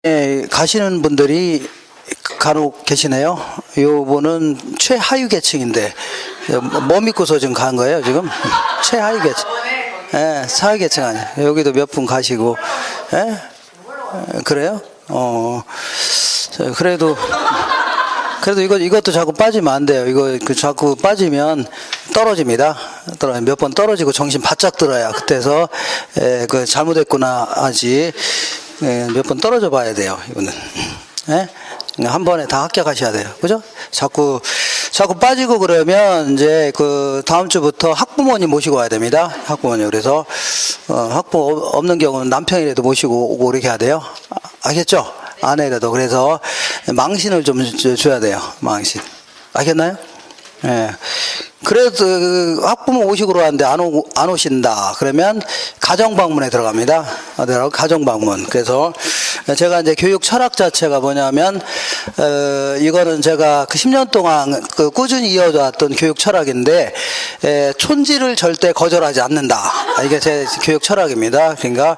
가시는 분들이 간혹 계시네요. 요분은 최하위 계층인데 뭐 믿고서 지금 간 거예요 지금? 최하위 계층. 예, 사회 계층 아니에요. 여기도 몇 분 가시고, 예? 그래요? 그래도 이것도 자꾸 빠지면 안 돼요. 이거 자꾸 빠지면 떨어집니다. 몇 번 떨어지고 정신 바짝 들어야 그때서 그 잘못했구나 하지. 몇 번 떨어져 봐야 돼요. 이거는. 예? 한 번에 다 합격하셔야 돼요. 그죠? 자꾸 빠지고 그러면 이제 그 다음 주부터 학부모님 모시고 와야 됩니다. 학부모님. 그래서 학부모 없는 경우는 남편이라도 모시고 오고 이렇게 해야 돼요. 알겠죠? 아내라도. 그래서 망신을 좀 줘야 돼요. 망신. 알겠나요? 예. 그래서 학부모 오시고 그러는데 안 오신다. 그러면 가정방문에 들어갑니다. 가정방문. 그래서 제가 이제 교육 철학 자체가 뭐냐면, 이거는 제가 그 10년 동안 그 꾸준히 이어져 왔던 교육 철학인데, 촌지를 절대 거절하지 않는다. 이게 제 교육 철학입니다. 그러니까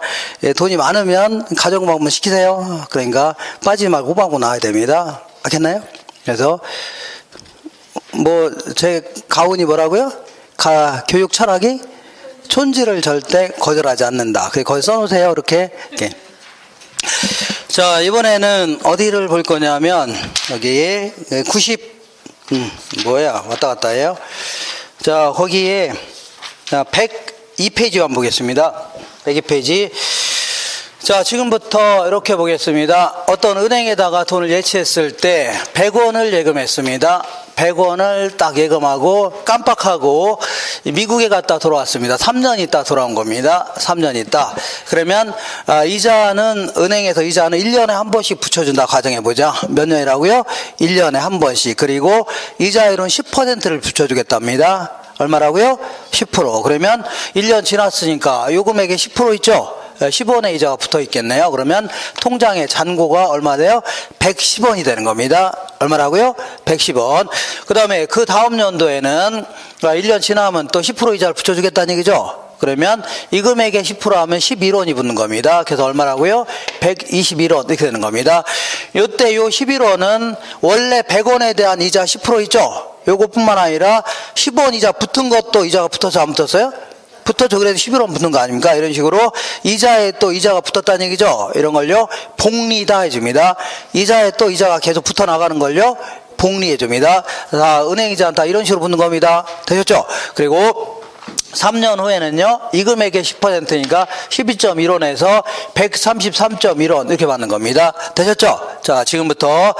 돈이 많으면 가정방문 시키세요. 그러니까 빠지지 말고 후방문 나와야 됩니다. 알겠나요? 그래서 제 가훈이 뭐라고요? 교육 철학이 촌지를 절대 거절하지 않는다. 거기 써놓으세요. 이렇게. 자, 이번에는 어디를 볼 거냐면, 여기 왔다 갔다 해요. 자, 거기에 102페이지 한번 보겠습니다. 102페이지. 자, 지금부터 이렇게 보겠습니다. 어떤 은행에다가 돈을 예치했을 때 100원을 예금했습니다. 100원을 딱 예금하고 깜빡하고 미국에 갔다 돌아왔습니다. 3년 있다 돌아온 겁니다. 3년 있다. 그러면 이자는 은행에서 이자는 1년에 한 번씩 붙여준다 가정해보자. 몇 년이라고요? 1년에 한 번씩. 그리고 이자율은 10%를 붙여주겠답니다. 얼마라고요? 10%. 그러면 1년 지났으니까 요 금액에 10% 있죠? 10원의 이자가 붙어 있겠네요. 그러면 통장의 잔고가 얼마 돼요? 110원이 되는 겁니다. 얼마라고요? 110원. 그 다음에 그 다음 연도에는 1년 지나면 또 10% 이자를 붙여주겠다는 얘기죠. 그러면 이 금액에 10% 하면 11원이 붙는 겁니다. 그래서 얼마라고요? 121원 이렇게 되는 겁니다. 요때 요 11원은 원래 100원에 대한 이자 10% 있죠? 요것뿐만 아니라 10원 이자 붙은 것도 이자가 붙어서 안 붙었어요? 붙어서 그래도 11원 붙는 거 아닙니까? 이런 식으로 이자에 또 이자가 붙었다는 얘기죠. 이런 걸요 복리다 해줍니다. 이자에 또 이자가 계속 붙어 나가는 걸요 복리해줍니다. 자, 은행이자는 다 이런 식으로 붙는 겁니다. 되셨죠? 그리고 3년 후에는요 이 금액의 10%니까 12.1원에서 133.1원 이렇게 받는 겁니다. 되셨죠? 자, 지금부터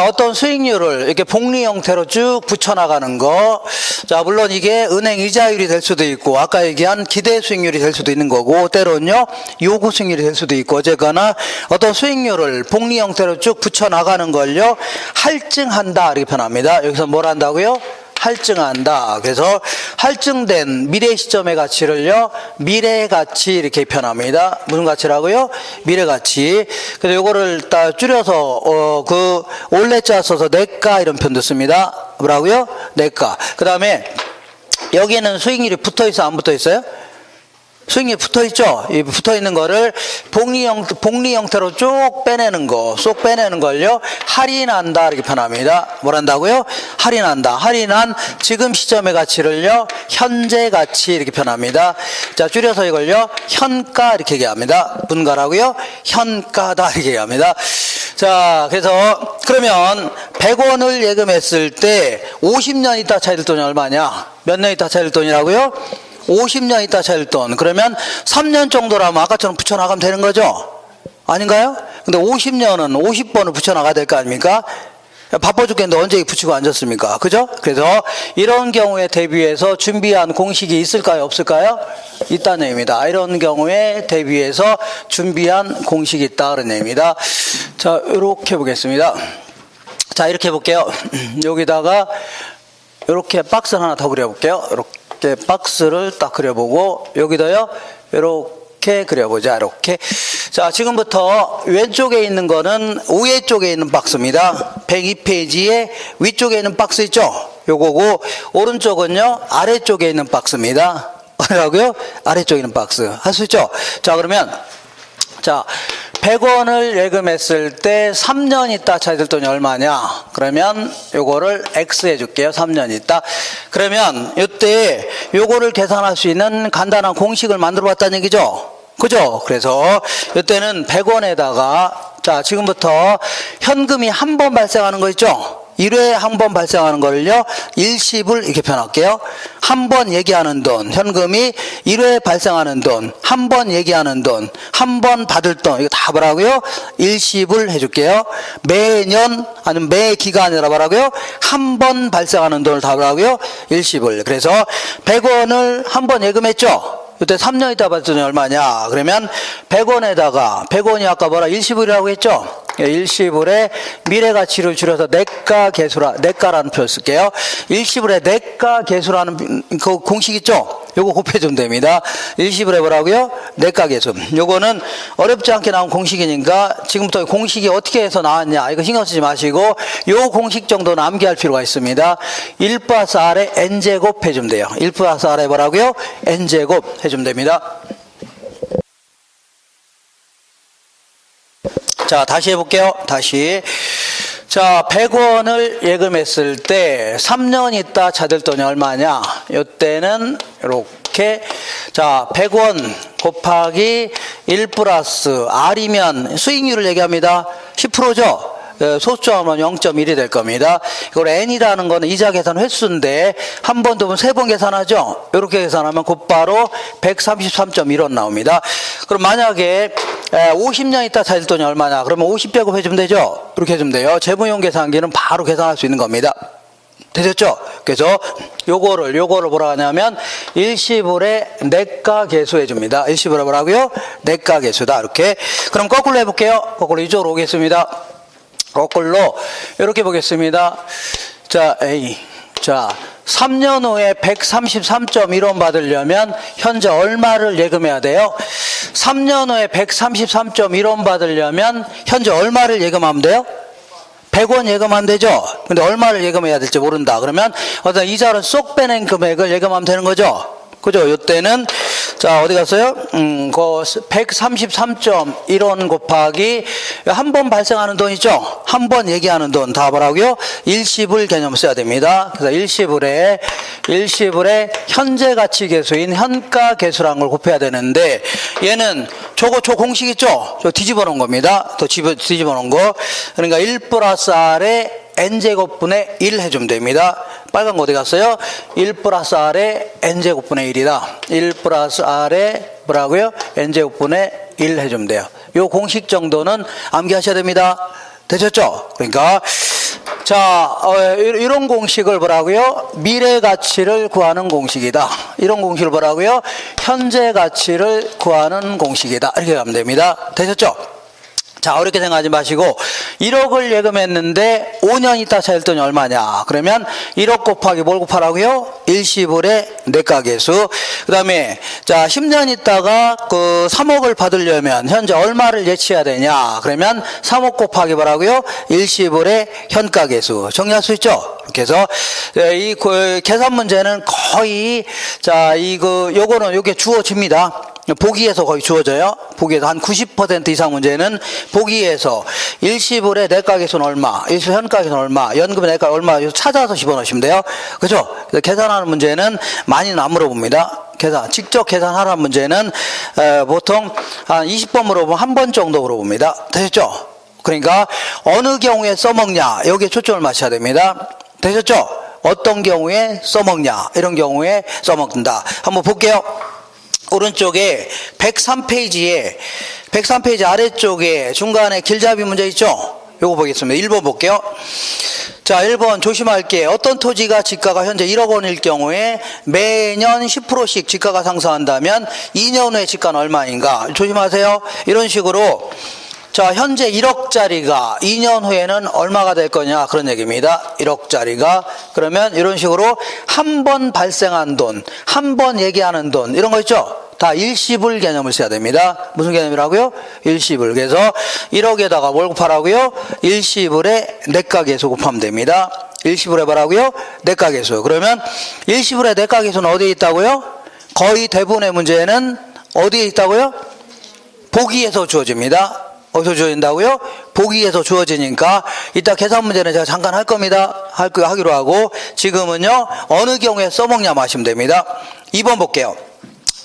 어떤 수익률을 이렇게 복리 형태로 쭉 붙여나가는 거. 자, 물론 이게 은행 이자율이 될 수도 있고 아까 얘기한 기대 수익률이 될 수도 있는 거고 때로는요 요구 수익률이 될 수도 있고 어쨌거나 어떤 수익률을 복리 형태로 쭉 붙여나가는 걸요 할증한다 이렇게 표현합니다. 여기서 뭘 한다고요? 할증한다. 그래서 할증된 미래 시점의 가치를요 미래 가치 이렇게 표현합니다. 무슨 가치라고요? 미래 가치. 그래서 요거를 딱 줄여서 그 올레자 써서 내가 이런 표현도 씁니다. 뭐라고요? 내가. 그 다음에 여기에는 수익률이 붙어 있어 안 붙어 있어요? 수익률이 붙어 있죠? 이 붙어 있는 거를 복리 형태로 쭉 빼내는 거, 쏙 빼내는 걸요, 할인한다, 이렇게 표현합니다. 뭘 한다고요? 할인한다. 할인한 지금 시점의 가치를요, 현재 가치, 이렇게 표현합니다. 자, 줄여서 이걸요, 현가, 이렇게 얘기합니다. 분가라고요? 현가다, 이렇게 얘기합니다. 자, 그래서, 그러면, 100원을 예금했을 때, 50년 있다 차일 돈이 얼마냐? 몇 년 있다 차일 돈이라고요? 50년 있다 차일 돈. 그러면 3년 정도라면 아까처럼 붙여나가면 되는 거죠? 아닌가요? 근데 50년은 50번을 붙여나가야 될 거 아닙니까? 바빠 죽겠는데 언제 붙이고 앉았습니까? 그죠? 그래서 이런 경우에 대비해서 준비한 공식이 있을까요? 없을까요? 있다는 얘기입니다. 이런 경우에 대비해서 준비한 공식이 있다. 그런 얘기입니다. 자, 이렇게 보겠습니다. 자, 이렇게 볼게요. 여기다가 이렇게 박스를 하나 더 그려볼게요. 이렇게 박스를 딱 그려보고 여기다요 이렇게 그려보자. 이렇게. 자, 지금부터 왼쪽에 있는 거는 우회 쪽에 있는 박스입니다. 102페이지에 위쪽에 있는 박스 있죠? 요거고 오른쪽은요 아래쪽에 있는 박스입니다. 뭐라고요? 아래쪽에 있는 박스. 할 수 있죠? 자, 그러면 자 100원을 예금했을 때 3년 있다 찾을 돈이 얼마냐? 그러면 요거를 X 해줄게요. 3년 있다. 그러면 이때 요거를 계산할 수 있는 간단한 공식을 만들어 봤다는 얘기죠. 그죠? 그래서 이때는 100원에다가 자, 지금부터 현금이 한 번 발생하는 거 있죠? 1회에 한 번 발생하는 거를요, 일시불 이렇게 표현할게요. 한 번 얘기하는 돈, 현금이 1회에 발생하는 돈, 한 번 얘기하는 돈, 한 번 받을 돈, 이거 다 뭐라고요? 일시불 해줄게요. 매년, 아니면 매 기간이라 뭐라고요? 한 번 발생하는 돈을 다 뭐라고요? 일시불. 그래서 100원을 한 번 예금했죠? 이때 3년 있다 받을 돈이 얼마냐? 그러면 100원에다가, 100원이 아까 뭐라? 일시불이라고 했죠? 일시불에 미래가치를 줄여서 내가계수라, 내가라는 표를 쓸게요. 일시불에 내가계수라는 그 공식 있죠? 요거 곱해주면 됩니다. 일시불에 뭐라고요? 내가계수. 요거는 어렵지 않게 나온 공식이니까 지금부터 공식이 어떻게 해서 나왔냐 이거 신경 쓰지 마시고 요 공식 정도는 암기할 필요가 있습니다. 1 플러스 R에 N제곱 해주면 돼요. 1 플러스 R에 뭐라고요? N제곱 해주면 됩니다. 자, 다시 해볼게요. 다시. 자, 100원을 예금했을 때 3년 있다 찾을 돈이 얼마냐? 이때는 이렇게 자, 100원 곱하기 1 플러스 R이면 수익률을 얘기합니다. 10%죠? 소수점은 0.1이 될 겁니다. 이걸 N이라는 거는 이자 계산 횟수인데 한 번 더 보면 3번 계산하죠? 이렇게 계산하면 곧바로 133.1원 나옵니다. 그럼 만약에 50년 있다 찾을 돈이 얼마냐? 그러면 50 빼고 해주면 되죠? 이렇게 해주면 돼요. 재무용 계산기는 바로 계산할 수 있는 겁니다. 되셨죠? 그래서 요거를 뭐라 하냐면 일시불에 내가계수 해줍니다. 일시불에 뭐라고요? 내가계수다. 이렇게. 그럼 거꾸로 해볼게요. 거꾸로 이쪽으로 오겠습니다. 거꾸로 이렇게 보겠습니다. 자, A. 자, 3년 후에 133.1원 받으려면 현재 얼마를 예금해야 돼요? 3년 후에 133.1원 받으려면 현재 얼마를 예금하면 돼요? 100원 예금하면 되죠? 근데 얼마를 예금해야 될지 모른다. 그러면 어떤 이자를 쏙 빼낸 금액을 예금하면 되는 거죠? 그죠? 요때는 자, 어디 갔어요? 그 133.1원 곱하기 한 번 발생하는 돈 있죠? 한 번 얘기하는 돈 다 뭐라고요? 일시불 개념 써야 됩니다. 그래서 일시불에 현재 가치 계수인 현가 계수라는 걸 곱해야 되는데 얘는 저 공식 있죠? 저 뒤집어 놓은 겁니다. 또 뒤집어 놓은 거. 그러니까 1 플러스 R에 N제곱분의 1 해주면 됩니다. 빨간 거 어디 갔어요? 1 플러스 R에 N제곱분의 1이다. 1 플러스 R에 뭐라고요? N제곱분의 1 해주면 돼요. 요 공식 정도는 암기하셔야 됩니다. 되셨죠? 그러니까 자, 이런 공식을 뭐라고요? 미래 가치를 구하는 공식이다. 이런 공식을 뭐라고요? 현재 가치를 구하는 공식이다. 이렇게 하면 됩니다. 되셨죠? 자, 어렵게 생각하지 마시고 1억을 예금했는데 5년 있다 찾을 돈이 얼마냐? 그러면 1억 곱하기 뭘 곱하라고요? 일시불의 내가계수. 그 다음에 자, 10년 있다가 그 3억을 받으려면 현재 얼마를 예치해야 되냐? 그러면 3억 곱하기 뭐라고요? 일시불의 현가계수. 정리할 수 있죠? 이렇게 해서 이 계산 문제는 거의 자, 요거는 요게 주어집니다. 보기에서 거의 주어져요. 보기에서 한 90% 이상 문제는 보기에서 일시불의 내가계수는 얼마, 일시불 현가계수는 얼마, 연금의 내가 얼마 찾아서 집어넣으시면 돼요. 그렇죠? 그래서 계산하는 문제는 많이는 안 물어봅니다. 직접 계산하라는 문제는 보통 한 20번 물어보면 한 번 정도 물어봅니다. 되셨죠? 그러니까 어느 경우에 써먹냐 여기에 초점을 맞춰야 됩니다. 되셨죠? 어떤 경우에 써먹냐 이런 경우에 써먹는다. 한번 볼게요. 오른쪽에 103페이지 아래쪽에 중간에 길잡이 문제 있죠? 요거 보겠습니다. 1번 볼게요. 자, 1번 조심할게. 어떤 토지가 지가가 현재 1억 원일 경우에 매년 10%씩 지가가 상승한다면 2년 후에 지가는 얼마인가? 조심하세요. 이런 식으로 자, 현재 1억짜리가 2년 후에는 얼마가 될 거냐 그런 얘기입니다. 1억짜리가 그러면 이런 식으로 한 번 발생한 돈, 한 번 얘기하는 돈 이런 거 있죠? 다 일시불 개념을 써야 됩니다. 무슨 개념이라고요? 일시불. 그래서 1억에다가 뭘 곱하라고요? 일시불에 내가계수 곱하면 됩니다. 일시불에 뭐라고요? 내가계수. 그러면 일시불에 내가계수는 어디에 있다고요? 거의 대부분의 문제는 어디에 있다고요? 보기에서 주어집니다. 어디서 주어진다고요? 보기에서 주어지니까 이따 계산 문제는 제가 잠깐 할 겁니다. 하기로 하고 지금은요 어느 경우에 써먹냐 마시면 됩니다. 2번 볼게요.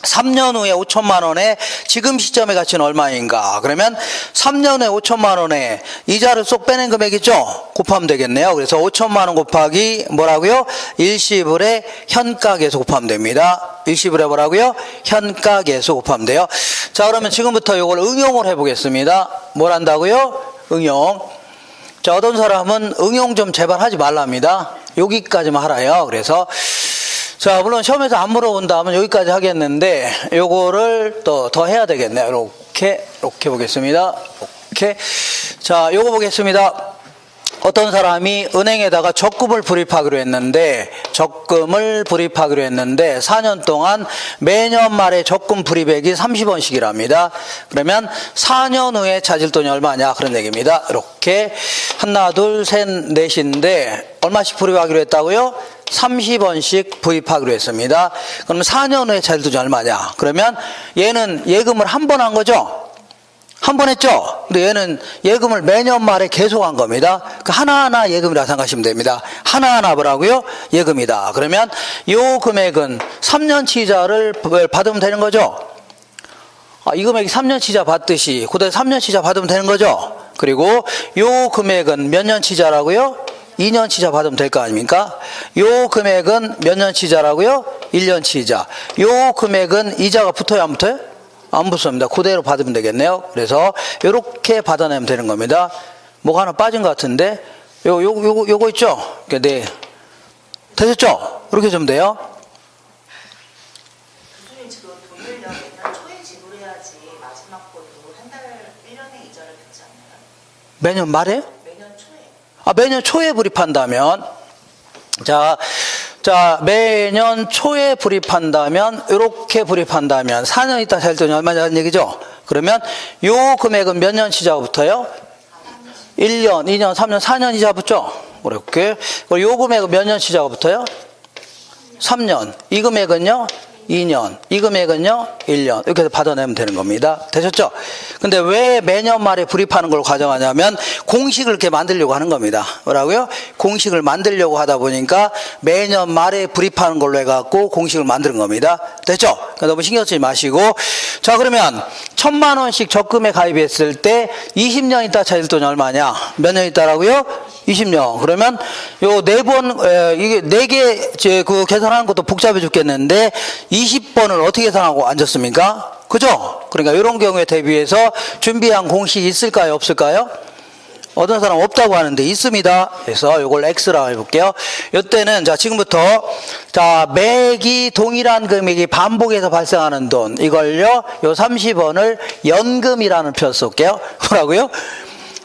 3년 후에 5천만 원에 지금 시점의 가치는 얼마인가? 그러면 3년 후에 5천만 원에 이자를 쏙 빼낸 금액이죠? 곱하면 되겠네요. 그래서 5천만 원 곱하기 뭐라고요? 일시불의 현가계수 곱하면 됩니다. 일시불의 뭐라고요? 현가계수 곱하면 돼요. 자, 그러면 지금부터 이걸 응용을 해보겠습니다. 뭘 한다고요? 응용. 자, 어떤 사람은 응용 좀 제발 하지 말랍니다. 여기까지만 하라요. 그래서 자, 물론 시험에서 안 물어본다면 여기까지 하겠는데 요거를 또 더 해야 되겠네요. 이렇게 보겠습니다. 이렇게. 자, 요거 보겠습니다. 어떤 사람이 은행에다가 적금을 불입하기로 했는데 4년 동안 매년 말에 적금 불입액이 30원씩이랍니다. 그러면 4년 후에 찾을 돈이 얼마냐 그런 얘기입니다. 이렇게 하나 둘 셋 넷인데 얼마씩 불입하기로 했다고요? 30원씩 부입하기로 했습니다. 그러면 4년 후에 찾을 돈이 얼마냐? 그러면 얘는 예금을 한 번 한 거죠? 한 번 했죠? 근데 얘는 예금을 매년 말에 계속 한 겁니다. 그 하나하나 예금이라 생각하시면 됩니다. 하나하나 뭐라고요? 예금이다. 그러면 요 금액은 3년치 이자를 받으면 되는 거죠? 이 금액이 3년치 이자 받듯이 그다음에 3년치 이자 받으면 되는 거죠? 그리고 요 금액은 몇 년치 이자라고요? 2년치 이자 받으면 될 거 아닙니까? 요 금액은 몇 년치 이자라고요? 1년치 이자. 요 금액은 이자가 붙어요, 안 붙어요? 안 붙습니다. 그대로 받으면 되겠네요. 그래서 요렇게 받아내면 되는 겁니다. 뭐가 하나 빠진 것 같은데 요거 있죠? 네. 되셨죠? 이렇게 좀 돼요. 교수님 지금 돈을 내년 초에 지불해야지 마지막 번도 한 달 1년에 이자를 받지 않나요? 매년 말에? 매년 초에. 매년 초에 불입한다면 자, 매년 초에 불입한다면, 이렇게 불입한다면, 4년 있다 살 돈이 얼마냐는 얘기죠? 그러면, 요 금액은 몇 년 이자부터요? 1년, 2년, 3년, 4년 이자 붙죠? 그렇게. 그리고 요 금액은 몇 년 이자가 붙어요? 3년. 이 금액은요? 2년. 이 금액은요? 1년. 이렇게 해서 받아내면 되는 겁니다. 되셨죠? 근데 왜 매년 말에 불입하는 걸 가정하냐면 공식을 이렇게 만들려고 하는 겁니다. 뭐라고요? 공식을 만들려고 하다 보니까 매년 말에 불입하는 걸로 해갖고 공식을 만드는 겁니다. 됐죠? 그러니까 너무 신경 쓰지 마시고. 자, 그러면 1,000만 원씩 적금에 가입했을 때 20년 있다 찾을 돈이 얼마냐? 몇 년 있다라고요? 20년. 그러면 요 4번, 이게 4개, 그 계산하는 것도 복잡해 죽겠는데 20번을 어떻게 계산하고 앉았습니까? 그죠? 그러니까 이런 경우에 대비해서 준비한 공식이 있을까요? 없을까요? 어떤 사람 없다고 하는데 있습니다. 그래서 이걸 X라고 해볼게요. 이때는 자, 지금부터 자, 매기 동일한 금액이 반복해서 발생하는 돈, 이걸요, 요 30원을 연금이라는 표현 쓸게요. 뭐라고요?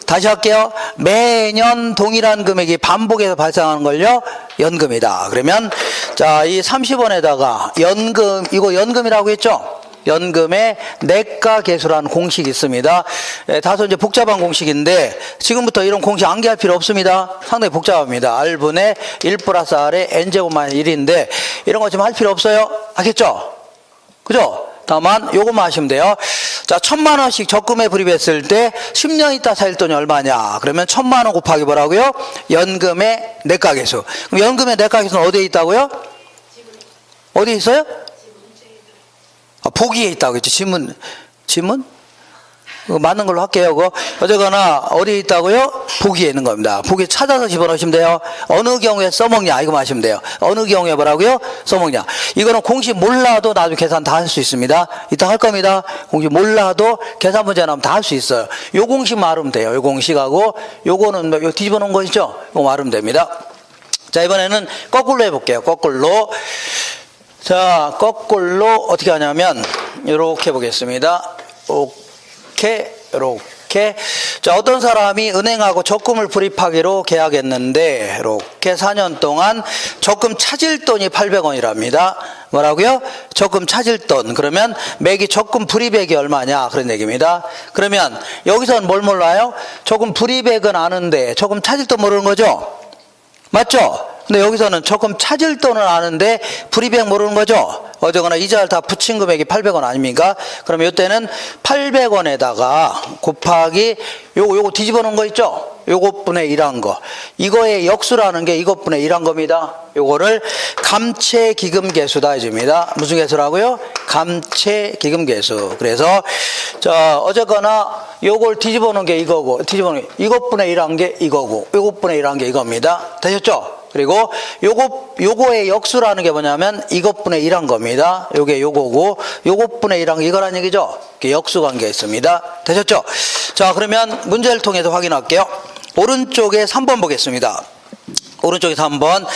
다시 할게요. 매년 동일한 금액이 반복해서 발생하는 걸요, 연금이다. 그러면 자, 이 30원에다가 연금, 이거 연금이라고 했죠? 연금의 내가 계수라는 공식이 있습니다. 다소 이제 복잡한 공식인데 지금부터 이런 공식 암기할 필요 없습니다. 상당히 복잡합니다. R분의 1 플러스 R의 N제곱만 1인데 이런 거 지금 할 필요 없어요. 알겠죠? 그죠? 다만 요것만 하시면 돼요. 자, 1,000만 원씩 적금에 불입했을 때 10년 있다 살 돈이 얼마냐? 그러면 1,000만 원 곱하기 뭐라고요? 연금의 내가계수. 그럼 연금의 내가계수는 어디에 있다고요? 어디에 있어요? 보기에 있다고 했죠. 지문? 맞는 걸로 할게요. 그거. 어쨌거나 어디에 있다고요? 보기에 있는 겁니다. 보기 찾아서 집어넣으시면 돼요. 어느 경우에 써먹냐 이거 하시면 돼요. 어느 경우에 뭐라고요? 써먹냐. 이거는 공식 몰라도 나중에 계산 다 할 수 있습니다. 이따 할 겁니다. 공식 몰라도 계산 문제 나오면 다 할 수 있어요. 요 공식만 알으면 돼요. 요 공식하고 요거는 뭐 뒤집어 놓은 거 있죠? 이거 알으면 됩니다. 자, 이번에는 거꾸로 해볼게요. 거꾸로. 자, 거꾸로 어떻게 하냐면 이렇게 보겠습니다. 이렇게. 자, 어떤 사람이 은행하고 적금을 불입하기로 계약했는데 이렇게 4년 동안 적금 차질 돈이 800원이랍니다. 뭐라고요? 적금 차질 돈. 그러면 매기 적금 불입액이 얼마냐 그런 얘기입니다. 그러면 여기서는 뭘 몰라요? 적금 불입액은 아는데 적금 차질 돈 모르는 거죠? 맞죠? 근데 여기서는 조금 찾을 돈을 아는데 불이백 모르는 거죠. 어쨌거나 이자를 다 붙인 금액이 800원 아닙니까? 그러면 이때는 800원에다가 곱하기 요거 뒤집어 놓은 거 있죠? 요것분의 1한 거. 이거의 역수라는 게 이것분의 1한 겁니다. 요거를 감채기금계수다 해줍니다. 무슨 계수라고요? 감채기금계수. 그래서 자 어쨌거나 요걸 뒤집어 놓은 게 이거고 이것분의 1한 게 이거고 요것분의 1한 게 이겁니다. 되셨죠? 그리고 요거의 역수라는 게 뭐냐면 이것분의 1한 겁니다. 요게 요거고 요것분의 1한 게 이거란 얘기죠. 역수 관계가 있습니다. 되셨죠? 자 그러면 문제를 통해서 확인할게요. 오른쪽에 3번 보겠습니다. 오른쪽에 3번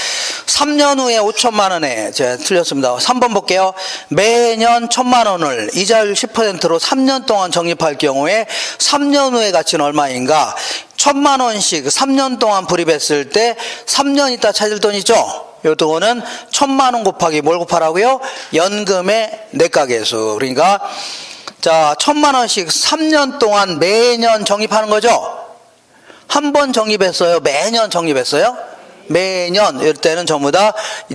3년 후에 5천만 원에 제가 틀렸습니다. 3번 볼게요. 매년 1,000만 원을 이자율 10%로 3년 동안 적립할 경우에 3년 후의 가치는 얼마인가? 1,000만 원씩 3년 동안 불입했을 때 3년 있다 찾을 돈 있죠? 요 돈은 1,000만 원 곱하기 뭘 곱하라고요? 연금의 내가계수. 그러니까 자 1,000만 원씩 3년 동안 매년 적립하는 거죠? 한 번 적립했어요? 매년 적립했어요? 매년. 이럴 때는 전부 다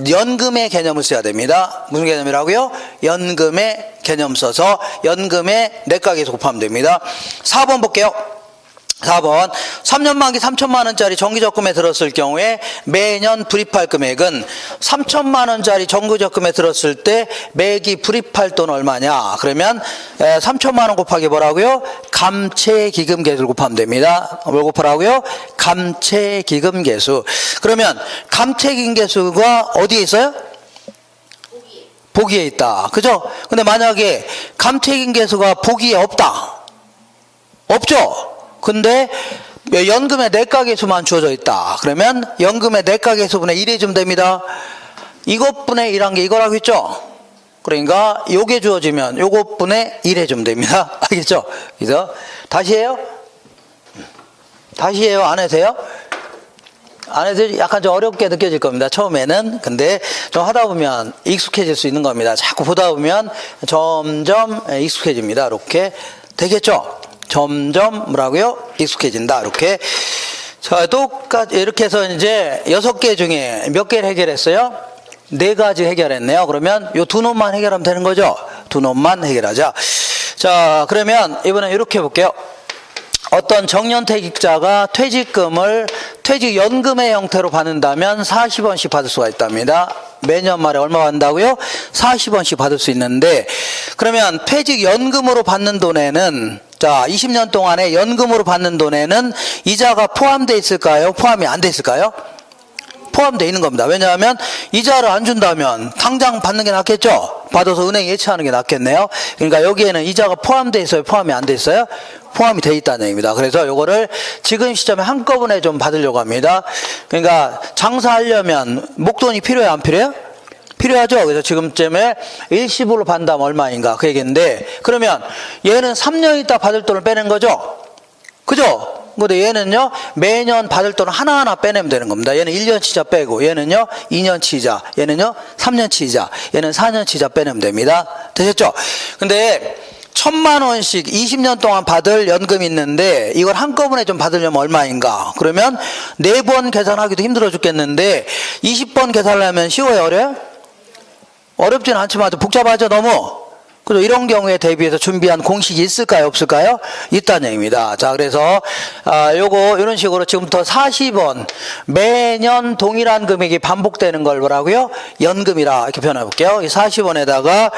연금의 개념을 써야 됩니다. 무슨 개념이라고요? 연금의 개념 써서 연금의 내가계수 곱하면 됩니다. 4번 볼게요. 4번 3년 만기 3천만 원짜리 정기적금에 들었을 경우에 매년 불입할 금액은 3천만 원짜리 정기적금에 들었을 때 매기 불입할 돈 얼마냐? 그러면 3천만 원 곱하기 뭐라고요? 감채기금계수를 곱하면 됩니다. 뭘 곱하라고요? 감채기금계수. 그러면 감채기금계수가 어디에 있어요? 보기에 있다. 그죠? 근데 만약에 감채기금계수가 보기에 없다. 없죠? 근데 연금의 내가계수만 주어져 있다. 그러면 연금의 내가계수분의 1 해주면 됩니다. 이것분의 1한 게 이거라고 했죠? 그러니까 요게 주어지면 요것분의 1 해주면 됩니다. 알겠죠? 그래서 다시 해요? 다시 해요? 안 해세요? 안 해도 약간 좀 어렵게 느껴질 겁니다. 처음에는. 근데 좀 하다 보면 익숙해질 수 있는 겁니다. 자꾸 보다 보면 점점 익숙해집니다. 이렇게 되겠죠? 점점 뭐라고요? 익숙해진다. 이렇게. 자, 똑같이 이렇게 해서 이제 6개 중에 몇 개를 해결했어요? 4가지 해결했네요. 그러면 요 2놈만 해결하면 되는 거죠? 2놈만 해결하자. 자, 그러면 이번엔 이렇게 해볼게요. 어떤 정년퇴직자가 퇴직금을 퇴직연금의 형태로 받는다면 40원씩 받을 수가 있답니다. 매년 말에 얼마 받는다고요? 40원씩 받을 수 있는데, 그러면 퇴직연금으로 받는 돈에는, 자, 20년 동안에 연금으로 받는 돈에는 이자가 포함되어 있을까요? 포함이 안 돼 있을까요? 포함되어 있는 겁니다. 왜냐하면 이자를 안 준다면 당장 받는 게 낫겠죠? 받아서 은행 예치하는 게 낫겠네요. 그러니까 여기에는 이자가 포함되어 있어요? 포함이 안 돼 있어요? 포함이 되어 있다는 얘기입니다. 그래서 요거를 지금 시점에 한꺼번에 좀 받으려고 합니다. 그러니까 장사하려면 목돈이 필요해요? 안 필요해요? 필요하죠. 그래서 지금쯤에 일시불로 받는다면 얼마인가 그 얘기인데, 그러면 얘는 3년 있다 받을 돈을 빼낸 거죠? 그죠? 근데 얘는요 매년 받을 돈을 하나하나 빼내면 되는 겁니다. 얘는 1년치자 빼고, 얘는요 2년치자, 얘는요 3년치자, 얘는 4년치자 빼내면 됩니다. 되셨죠? 근데 1,000만 원씩 20년 동안 받을 연금이 있는데 이걸 한꺼번에 좀 받으려면 얼마인가? 그러면 4번 계산하기도 힘들어 죽겠는데 20번 계산하려면 쉬워요? 어려워요? 어렵진 않지만 복잡하죠 너무? 그죠? 이런 경우에 대비해서 준비한 공식이 있을까요? 없을까요? 있다는 얘기입니다. 자, 그래서, 이런 식으로 지금부터 40원, 매년 동일한 금액이 반복되는 걸 뭐라고요? 연금이라 이렇게 표현해 볼게요. 이 40원에다가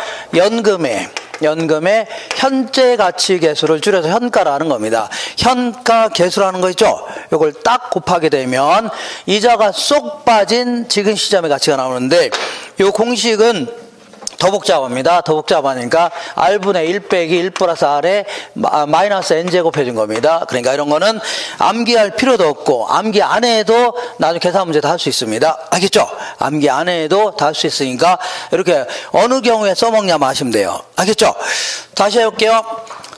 연금의 현재 가치 계수를 줄여서 현가라는 겁니다. 현가 계수라는 거 있죠? 이걸 딱 곱하게 되면 이자가 쏙 빠진 지금 시점의 가치가 나오는데, 이 공식은 더 복잡합니다. 더 복잡하니까 R분의 1 빼기 1 플러스 R에 마이너스 N제곱 해준 겁니다. 그러니까 이런 거는 암기할 필요도 없고, 암기 안 해도 나중에 계산 문제 다 할 수 있습니다. 알겠죠? 암기 안 해도 다 할 수 있으니까 이렇게 어느 경우에 써먹냐만 하시면 돼요. 알겠죠? 다시 해볼게요.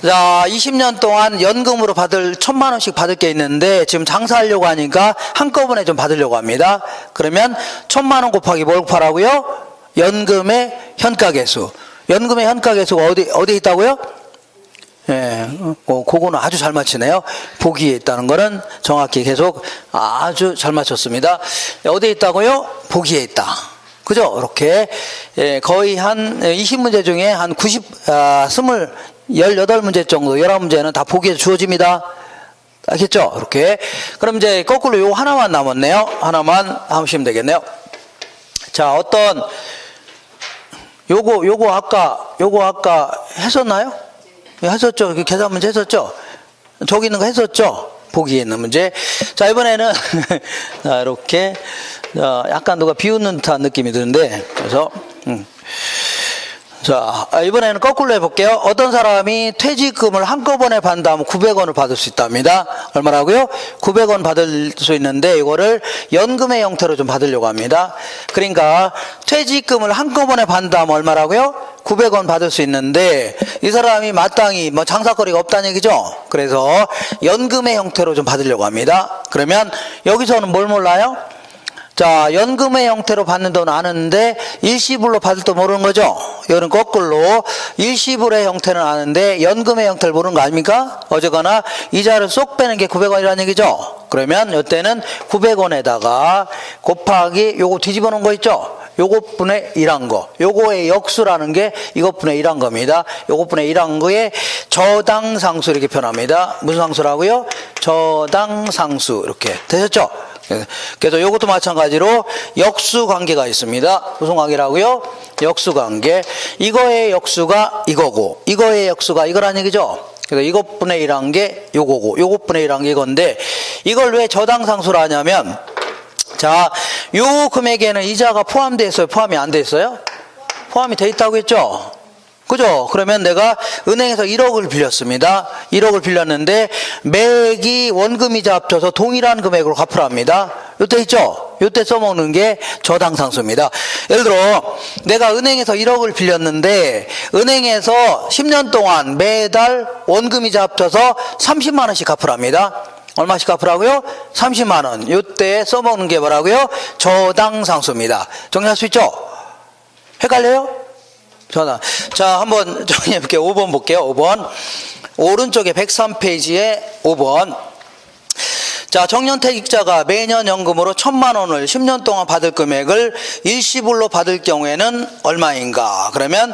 자, 20년 동안 연금으로 받을 1,000만 원씩 받을 게 있는데 지금 장사하려고 하니까 한꺼번에 좀 받으려고 합니다. 그러면 1,000만 원 곱하기 뭘 곱하라고요? 연금의 현가계수. 연금의 현가계수가 어디 있다고요? 예, 그거는 아주 잘 맞히네요. 보기에 있다는 거는 정확히 계속 아주 잘 맞췄습니다. 어디에 있다고요? 보기에 있다. 그죠? 이렇게, 예, 거의 한 20문제 중에 한 18문제 정도, 11문제는 다 보기에 주어집니다. 알겠죠? 이렇게. 그럼 이제 거꾸로 요 하나만 남았네요. 하나만 하시면 되겠네요. 자, 어떤, 요거 아까 했었나요? 했었죠. 계산 문제 했었죠. 저기 있는 거 했었죠. 보기에 있는 문제. 자, 이번에는 자, 이렇게 약간 누가 비웃는 듯한 느낌이 드는데, 그래서 자, 이번에는 거꾸로 해볼게요. 어떤 사람이 퇴직금을 한꺼번에 받는다면 900원을 받을 수 있답니다. 얼마라고요? 900원 받을 수 있는데 이거를 연금의 형태로 좀 받으려고 합니다. 그러니까 퇴직금을 한꺼번에 받는다면 얼마라고요? 900원 받을 수 있는데 이 사람이 마땅히 뭐 장사거리가 없다는 얘기죠. 그래서 연금의 형태로 좀 받으려고 합니다. 그러면 여기서는 뭘 몰라요? 자, 연금의 형태로 받는 돈 아는데 일시불로 받을 돈 모르는 거죠. 이거는 거꾸로 일시불의 형태는 아는데 연금의 형태를 모르는 거 아닙니까? 어쨌거나 이자를 쏙 빼는 게 900원이라는 얘기죠. 그러면 이때는 900원에다가 곱하기 요거 뒤집어 놓은 거 있죠. 요것분의 1한 거. 요거의 역수라는 게 이것분의 1한 겁니다. 요것분의 1한 거에 저당상수 이렇게 표현합니다. 무슨 상수라고요? 저당상수. 이렇게 되셨죠? 그래서 이것도 마찬가지로 역수관계가 있습니다. 무슨 관계라고요? 역수관계. 이거의 역수가 이거고 이거의 역수가 이거란 얘기죠. 그래서 이것분의 1한 게 요거고 요것분의 1한 게 이건데 이걸 왜 저당상수라 하냐면 자, 요 금액에는 이자가 포함되어 있어요? 포함이 안 돼 있어요? 포함이 돼 있다고 했죠? 그죠? 그러면 내가 은행에서 1억을 빌렸습니다. 1억을 빌렸는데 매기 원금이자 합쳐서 동일한 금액으로 갚으랍니다. 요때 있죠? 요때 써먹는 게 저당상수입니다. 예를 들어 내가 은행에서 1억을 빌렸는데 은행에서 10년 동안 매달 원금이자 합쳐서 30만 원씩 갚으랍니다. 얼마씩 갚으라고요? 30만 원. 요때 써먹는 게 뭐라고요? 저당상수입니다. 정리할 수 있죠? 헷갈려요? 자, 한번 정리해볼게요. 5번 볼게요. 5번. 오른쪽에 103페이지에 5번. 자, 정년퇴직자가 매년 연금으로 1,000만 원을 10년 동안 받을 금액을 일시불로 받을 경우에는 얼마인가? 그러면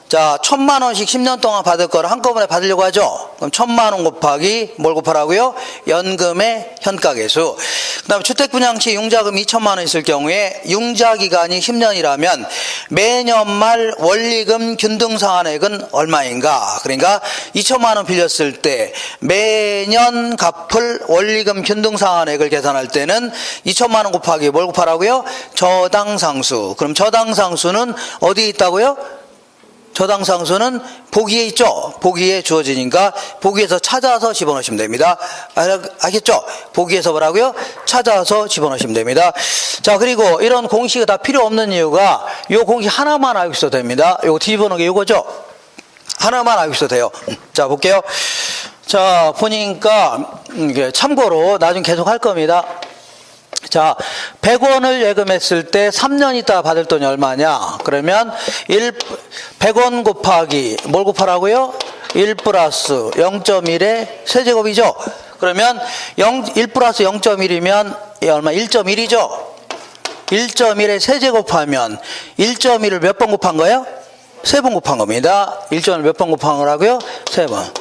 자, 1,000만 원씩 10년 동안 받을 거를 한꺼번에 받으려고 하죠. 그럼 1,000만 원 곱하기 뭘 곱하라고요? 연금의 현가계수. 그다음에 주택분양시 융자금이 2,000만 원 있을 경우에 융자 기간이 10년이라면 매년 말 원리금 균등상환액은 얼마인가? 그러니까 2,000만 원 빌렸을 때 매년 갚을 원리금 균등상환액을 계산할 때는 2,000만 원 곱하기 뭘 곱하라고요? 저당상수. 그럼 저당상수는 어디에 있다고요? 저당상수는 보기에 있죠. 보기에 주어지니까 보기에서 찾아서 집어넣으시면 됩니다. 알겠죠? 보기에서 뭐라고요? 찾아서 집어넣으시면 됩니다. 자, 그리고 이런 공식이 다 필요 없는 이유가 이 공식 하나만 알고 있어도 됩니다. 이거 뒤집어놓은 게 이거죠? 하나만 알고 있어도 돼요. 자, 볼게요. 자, 보니까 참고로 나중에 계속 할 겁니다. 자, 100원을 예금했을 때 3년 있다 받을 돈이 얼마냐? 그러면 100원 곱하기 뭘 곱하라고요? 1 플러스 0.1의 세제곱이죠. 그러면 1 플러스 0.1이면 얼마? 1.1이죠. 1.1의 세제곱하면 1.1을 몇 번 곱한 거예요? 3번 곱한 겁니다. 1.1을 몇 번 곱한 거라고요? 3번.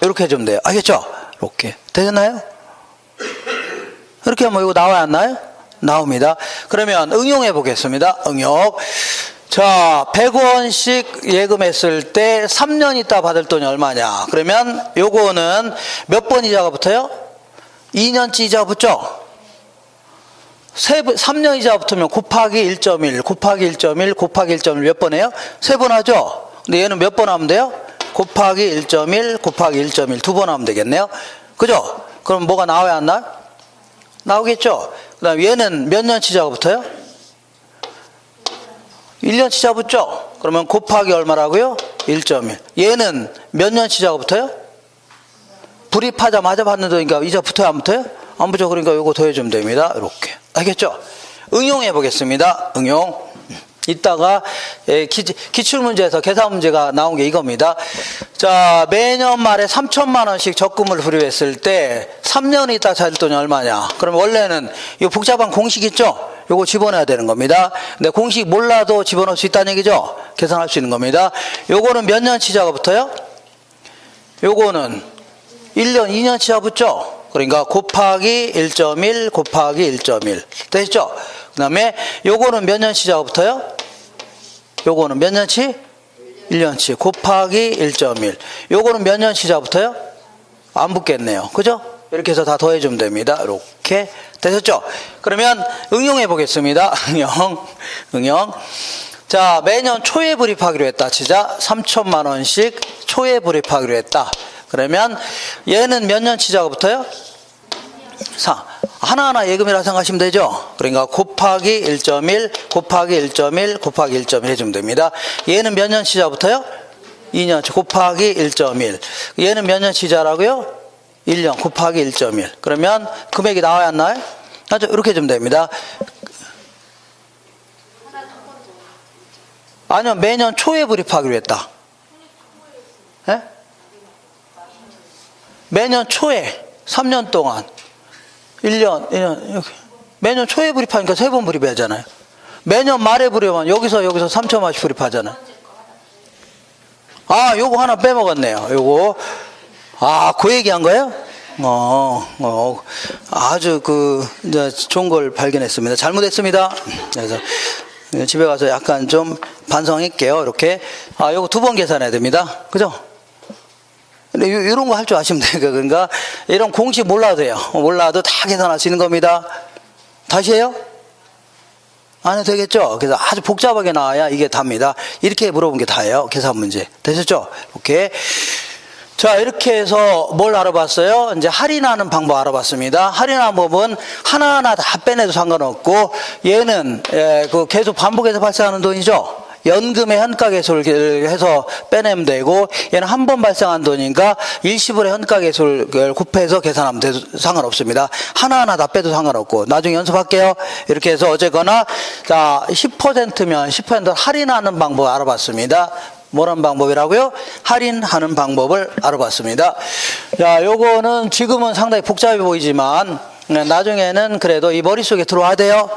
이렇게 해주면 돼요. 알겠죠? 이렇게. 되셨나요? 이렇게 하면 이거 나와야 안 나요? 나옵니다. 그러면 응용해 보겠습니다. 응용. 자, 100원씩 예금했을 때 3년 있다 받을 돈이 얼마냐? 그러면 요거는 몇 번 이자가 붙어요? 2년치 이자가 붙죠? 3년 이자 붙으면 곱하기 1.1, 곱하기 1.1, 곱하기 1.1 몇 번 해요? 3번 하죠? 근데 얘는 몇 번 하면 돼요? 곱하기 1.1, 곱하기 1.1 두 번 하면 되겠네요. 그죠? 그럼 뭐가 나와야 안 나요? 나오겠죠? 그 다음 얘는 몇 년 치자가 붙어요? 1년 치자 붙죠? 그러면 곱하기 얼마라고요? 1.1. 얘는 몇 년 치자가 붙어요? 불입하자마자 받는 돈이니까 이자 붙어요? 안 붙어요? 안 붙죠? 그러니까 요거 더해주면 됩니다. 이렇게. 알겠죠? 응용해 보겠습니다. 응용. 이따가 기출문제에서 계산 문제가 나온 게 이겁니다. 자, 매년 말에 3천만 원씩 적금을 불입했을 때 3년 있다 찾을 돈이 얼마냐? 그럼 원래는 이 복잡한 공식 있죠? 요거 집어넣어야 되는 겁니다. 근데 공식 몰라도 집어넣을 수 있다는 얘기죠? 계산할 수 있는 겁니다. 요거는 몇 년치자가 붙어요? 요거는 1년, 2년치자 붙죠? 그러니까 곱하기 1.1 곱하기 1.1 됐죠? 그 다음에 요거는 몇 년치자가 붙어요? 요거는 몇 년치? 1년치 곱하기 1.1 요거는 몇 년치자 붙어요? 안 붙겠네요. 그죠? 이렇게 해서 다 더해주면 됩니다. 이렇게 되셨죠? 그러면 응용해 보겠습니다. 응용. 자, 매년 초에 불입하기로 했다. 치자 3천만 원씩 초에 불입하기로 했다. 그러면 얘는 몇 년치자가 붙어요? 4. 하나하나 예금이라 생각하시면 되죠. 그러니까 곱하기 1.1 곱하기 1.1 곱하기 1.1 해주면 됩니다. 얘는 몇 년치자 붙어요? 2년치 곱하기 1.1 얘는 몇 년치자라고요? 1년 곱하기 1.1 그러면 금액이 나와야 안 나와요? 맞죠? 이렇게 해주면 됩니다. 아니요, 매년 초에 불입하기로 했다. 네? 매년 초에 3년 동안 1년 이렇게 매년 초에 불입하니까 3번 불입하잖아요. 매년 말에 불입하면 여기서 3천만 원씩 불입하잖아요. 아, 요거 하나 빼먹었네요. 요거 그 얘기한 거예요? 아주 이제 좋은 걸 발견했습니다. 잘못했습니다. 그래서 집에 가서 약간 좀 반성할게요. 이렇게 요거 2번 계산해야 됩니다. 그죠? 근데 이런 거 할 줄 아시면 돼요. 그러니까 이런 공식 몰라도 돼요. 몰라도 다 계산할 수 있는 겁니다. 다시 해요? 안 해도 되겠죠? 그래서 아주 복잡하게 나와야 이게 답니다. 이렇게 물어본 게 다예요. 계산 문제. 되셨죠? 오케이. 자, 이렇게 해서 뭘 알아봤어요? 이제 할인하는 방법 알아봤습니다. 할인하는 법은 하나하나 다 빼내도 상관없고, 얘는 계속 반복해서 발생하는 돈이죠? 연금의 현가계수를 해서 빼내면 되고, 얘는 한 번 발생한 돈이니까 일시불의 현가계수를 곱해서 계산하면 돼도 상관없습니다. 하나하나 다 빼도 상관없고, 나중에 연습할게요. 이렇게 해서 어쨌거나, 자, 10%면 10% 할인하는 방법 알아봤습니다. 뭐라는 방법이라고요? 할인하는 방법을 알아봤습니다. 자, 요거는 지금은 상당히 복잡해 보이지만, 나중에는 그래도 이 머릿속에 들어와야 돼요.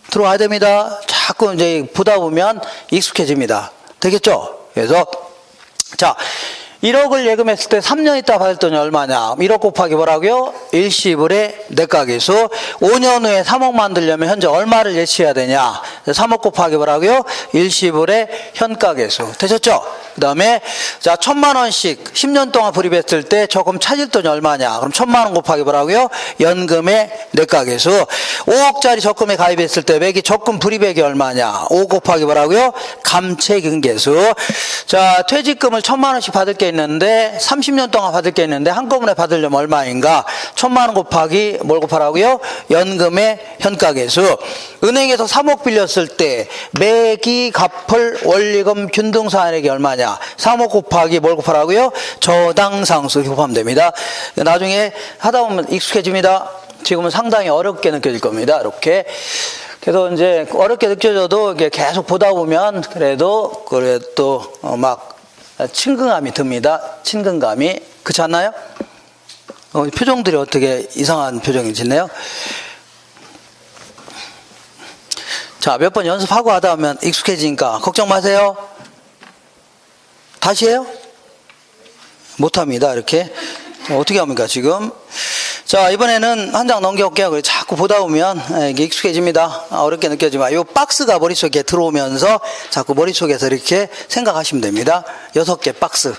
들어와야 됩니다. 자꾸 이제 보다 보면 익숙해집니다. 되겠죠? 그래서, 자, 1억을 예금했을 때 3년 있다 받을 돈이 얼마냐? 1억 곱하기 뭐라고요? 일시불의 내가계수. 5년 후에 3억 만들려면 현재 얼마를 예치해야 되냐? 3억 곱하기 뭐라고요? 일시불의 현가계수. 되셨죠? 그 다음에, 자, 1,000만 원씩 10년 동안 불입했을 때 적금 찾을 돈이 얼마냐? 그럼 1,000만 원 곱하기 뭐라고요? 연금의 내가계수. 5억짜리 적금에 가입했을 때 매기 적금 불입액이 얼마냐? 5 곱하기 뭐라고요? 감채근계수. 자, 퇴직금을 1,000만 원씩 받을 게 있는데 30년 동안 받을 게 있는데 한꺼번에 받으려면 얼마인가? 1,000만 원 곱하기 뭘 곱하라고요? 연금의 현가계수. 은행에서 3억 빌렸을 때 매기 갚을 원리금 균등사안액이 얼마냐? 3억 곱하기 뭘 곱하라고요? 저당상수 이렇게 곱하면 됩니다. 나중에 하다 보면 익숙해집니다. 지금은 상당히 어렵게 느껴질 겁니다. 이렇게. 그래서 이제 어렵게 느껴져도 이게 계속 보다 보면 그래도 막 친근감이 듭니다. 친근감이. 그렇지 않나요? 표정들이 어떻게 이상한 표정이 짓네요. 자, 몇 번 연습하고 하다 보면 익숙해지니까 걱정 마세요. 다시 해요? 못합니다. 이렇게. 어떻게 합니까, 지금? 자, 이번에는 한 장 넘겨올게요. 그래서 자꾸 보다 보면 이게 익숙해집니다. 어렵게 느껴지면 이 박스가 머릿속에 들어오면서 자꾸 머릿속에서 이렇게 생각하시면 됩니다. 6개 박스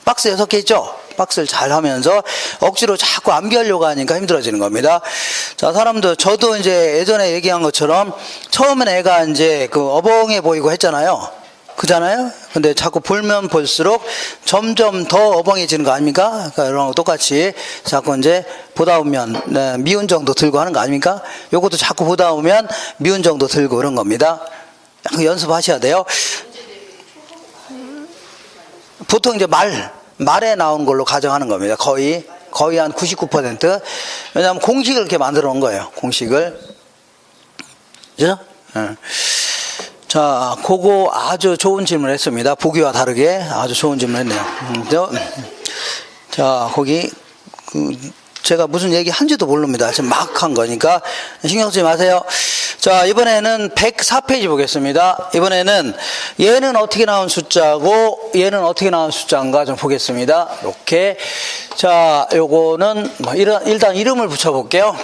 6개 있죠? 박스를 잘 하면서 억지로 자꾸 암기하려고 하니까 힘들어지는 겁니다. 자, 저도 이제 예전에 얘기한 것처럼 처음에는 애가 이제 어벙해 보이고 했잖아요. 그잖아요? 근데 자꾸 볼면 볼수록 점점 더 어벙해지는 거 아닙니까? 그러니까 이런 거 똑같이 자꾸 이제 보다 보면 미운 정도 들고 하는 거 아닙니까? 요것도 자꾸 보다 보면 미운 정도 들고 그런 겁니다. 약간 연습하셔야 돼요. 보통 이제 말에 나오는 걸로 가정하는 겁니다. 거의 한 99%. 왜냐하면 공식을 이렇게 만들어 놓은 거예요. 공식을. 그죠? 자, 그거 아주 좋은 질문을 했습니다. 보기와 다르게 아주 좋은 질문을 했네요. 자, 거기, 제가 무슨 얘기 한지도 모릅니다. 지금 막 한 거니까 신경 쓰지 마세요. 자, 이번에는 104페이지 보겠습니다. 이번에는 얘는 어떻게 나온 숫자고 얘는 어떻게 나온 숫자인가 좀 보겠습니다. 이렇게. 자, 요거는 일단 이름을 붙여볼게요.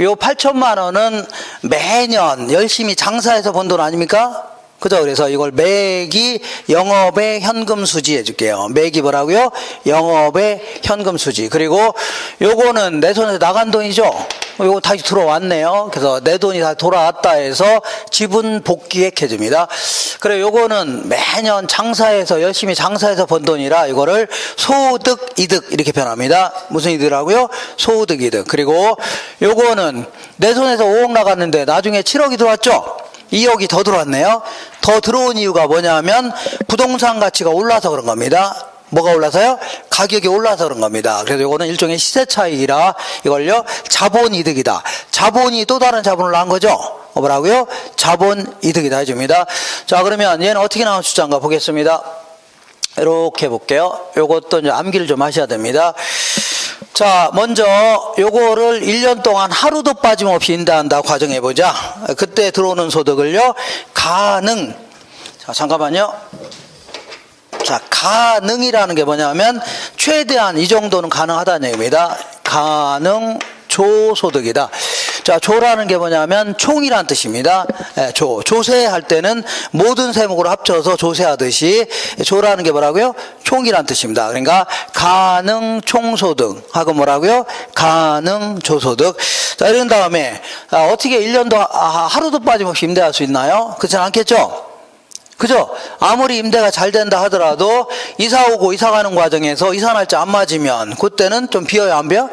요 8천만 원은 매년 열심히 장사해서 번 돈 아닙니까? 그죠? 그래서 이걸 매기 영업의 현금 수지 해줄게요. 매기 뭐라고요? 영업의 현금 수지. 그리고 요거는 내 손에서 나간 돈이죠? 요거 다시 들어왔네요. 그래서 내 돈이 다시 돌아왔다 해서 지분 복귀액 해줍니다. 그래, 요거는 매년 장사해서, 열심히 장사해서 번 돈이라 이거를 소득, 이득 이렇게 표현합니다. 무슨 이득이라고요? 소득, 이득. 그리고 요거는 내 손에서 5억 나갔는데 나중에 7억이 들어왔죠? 2억이 더 들어왔네요. 더 들어온 이유가 뭐냐면 부동산 가치가 올라서 그런 겁니다. 뭐가 올라서요? 가격이 올라서 그런 겁니다. 그래서 이거는 일종의 시세 차익이라 이걸요 자본이득이다. 자본이 또 다른 자본을 낳은 거죠. 뭐라고요? 자본이득이다 해줍니다. 자, 그러면 얘는 어떻게 나온 숫자인가 보겠습니다. 이렇게 볼게요. 요것도 이제 암기를 좀 하셔야 됩니다. 자, 먼저 요거를 1년 동안 하루도 빠짐없이 인다한다고 가정해보자. 그때 들어오는 소득을요 가능. 자, 잠깐만요. 자, 가능이라는 게 뭐냐면 최대한 이 정도는 가능하다는 얘기입니다. 가능 조소득이다. 자, 조라는 게 뭐냐면 총이란 뜻입니다. 조세할 때는 모든 세목으로 합쳐서 조세하듯이 조라는 게 뭐라고요? 총이란 뜻입니다. 그러니까 가능 총소득 하고 뭐라고요? 가능 조소득. 자, 이런 다음에 어떻게 1년도 하루도 빠짐없이 임대할 수 있나요? 그렇지 않겠죠? 그죠? 아무리 임대가 잘 된다 하더라도 이사 오고 이사 가는 과정에서 이사 날짜 안 맞으면 그때는 좀 비어요, 안 비어?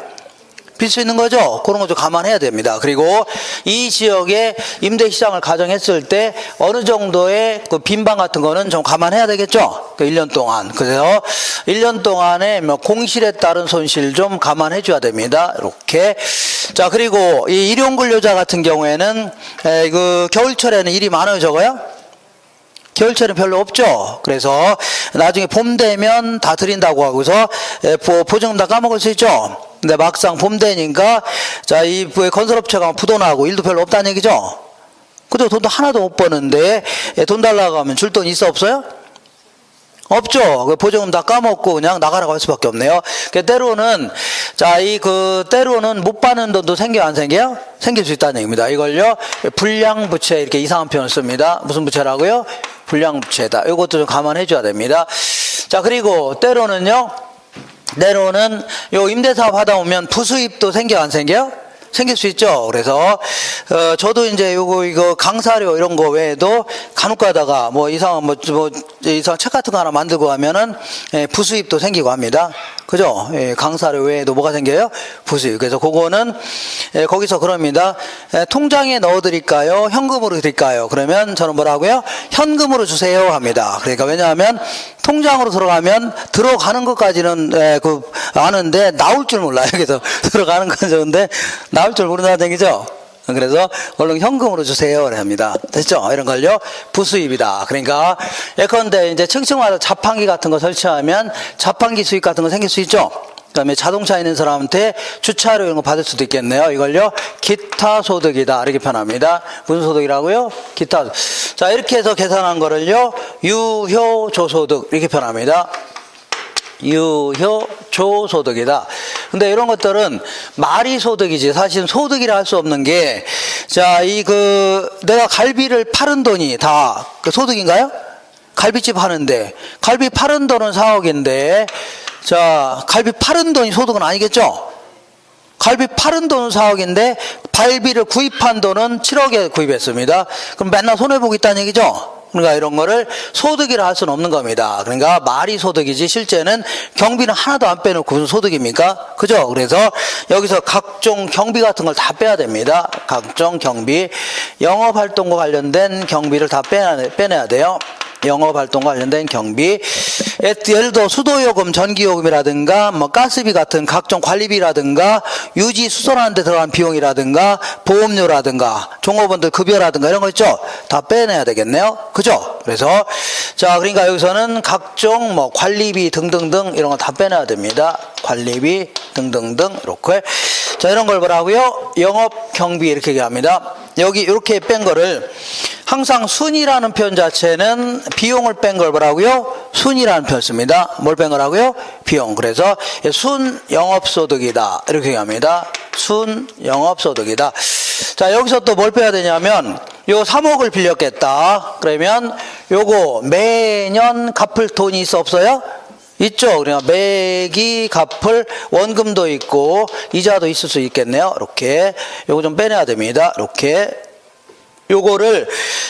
빌 수 있는 거죠. 그런 거 좀 감안해야 됩니다. 그리고 이 지역의 임대 시장을 가정했을 때 어느 정도의 그 빈방 같은 거는 좀 감안해야 되겠죠. 그 1년 동안. 그래서 1년 동안에 뭐 공실에 따른 손실 좀 감안해 줘야 됩니다. 이렇게. 자, 그리고 이 일용 근로자 같은 경우에는 그 겨울철에는 일이 많아요, 적어요? 겨울철은 별로 없죠. 그래서 나중에 봄 되면 다 드린다고 하고서 보증금 다 까먹을 수 있죠. 근데 막상 봄 되니까 자, 이 건설업체가 부도나고 일도 별로 없다는 얘기죠. 그죠? 돈도 하나도 못 버는데 돈 달라고 하면 줄 돈 있어 없어요? 없죠. 보증금 다 까먹고 그냥 나가라고 할 수밖에 없네요. 때로는 자, 때로는 못 받는 돈도 생겨요, 안 생겨요? 생길 수 있다는 얘기입니다. 이걸요 불량부채 이렇게 이상한 표현을 씁니다. 무슨 부채라고요? 불량부채다. 이것도 좀 감안해 줘야 됩니다. 자, 그리고 때로는 요 임대사업 하다 보면 부수입도 생겨 안 생겨요? 생길 수 있죠. 그래서 저도 이제 이거 강사료 이런 거 외에도 간혹 가다가 뭐 이상한 책 같은 거 하나 만들고 하면은 부수입도 생기고 합니다. 그죠? 강사료 외에도 뭐가 생겨요? 부수입. 그래서 그거는 거기서 그럽니다. 통장에 넣어 드릴까요? 현금으로 드릴까요? 그러면 저는 뭐라고요? 현금으로 주세요 합니다. 그러니까 왜냐하면 통장으로 들어가는 것까지는 아는데 나올 줄 몰라요. 그래서 들어가는 건 좋은데 나올 줄 모른다는 얘기죠. 그래서 얼른 현금으로 주세요 합니다. 됐죠? 이런 걸요 부수입이다. 그러니까 예컨대 이제 층층마다 자판기 같은 거 설치하면 자판기 수익 같은 거 생길 수 있죠. 그다음에 자동차 있는 사람한테 주차료 이런 거 받을 수도 있겠네요. 이걸요 기타 소득이다 이렇게 표현합니다. 무슨 소득이라고요? 기타. 자, 이렇게 해서 계산한 거를요 유효 조소득 이렇게 표현합니다. 유효 조소득이다. 근데 이런 것들은 말이 소득이지 사실은 소득이라 할 수 없는 게, 자, 내가 갈비를 파는 돈이 다 그 소득인가요? 갈비집 하는데 갈비 파는 돈은 4억인데 자, 갈비 파는 돈이 소득은 아니겠죠? 갈비 파는 돈은 4억인데 갈비를 구입한 돈은 7억에 구입했습니다. 그럼 맨날 손해보고 있다는 얘기죠? 그러니까 이런 거를 소득이라 할 수는 없는 겁니다. 그러니까 말이 소득이지 실제는 경비는 하나도 안 빼놓고 무슨 소득입니까? 그죠? 그래서 여기서 각종 경비 같은 걸 다 빼야 됩니다. 각종 경비, 영업활동과 관련된 경비를 다 빼내야 돼요. 영업활동과 관련된 경비. 예를 들어 수도요금, 전기요금이라든가 뭐 가스비 같은 각종 관리비라든가 유지 수선하는 데 들어간 비용이라든가 보험료라든가 종업원들 급여라든가 이런 거 있죠. 다 빼내야 되겠네요. 그죠? 그래서 자, 그러니까 여기서는 각종 뭐 관리비 등등등 이런 거 다 빼내야 됩니다. 관리비 등등등 이렇게. 자, 이런 걸 뭐라고요? 영업 경비 이렇게 얘기합니다. 여기 이렇게 뺀 거를 항상 순이라는 표현 자체는 비용을 뺀 걸 뭐라고요? 순이라는 표현 씁니다. 뭘 뺀 거라고요? 비용. 그래서 순 영업소득이다 이렇게 얘기합니다. 순 영업소득이다. 자, 여기서 또 뭘 빼야 되냐면 요 3억을 빌렸겠다. 그러면 요거 매년 갚을 돈이 있어 없어요? 있죠. 그러니까 매기 갚을 원금도 있고 이자도 있을 수 있겠네요. 이렇게 요거 좀 빼내야 됩니다. 이렇게 요거를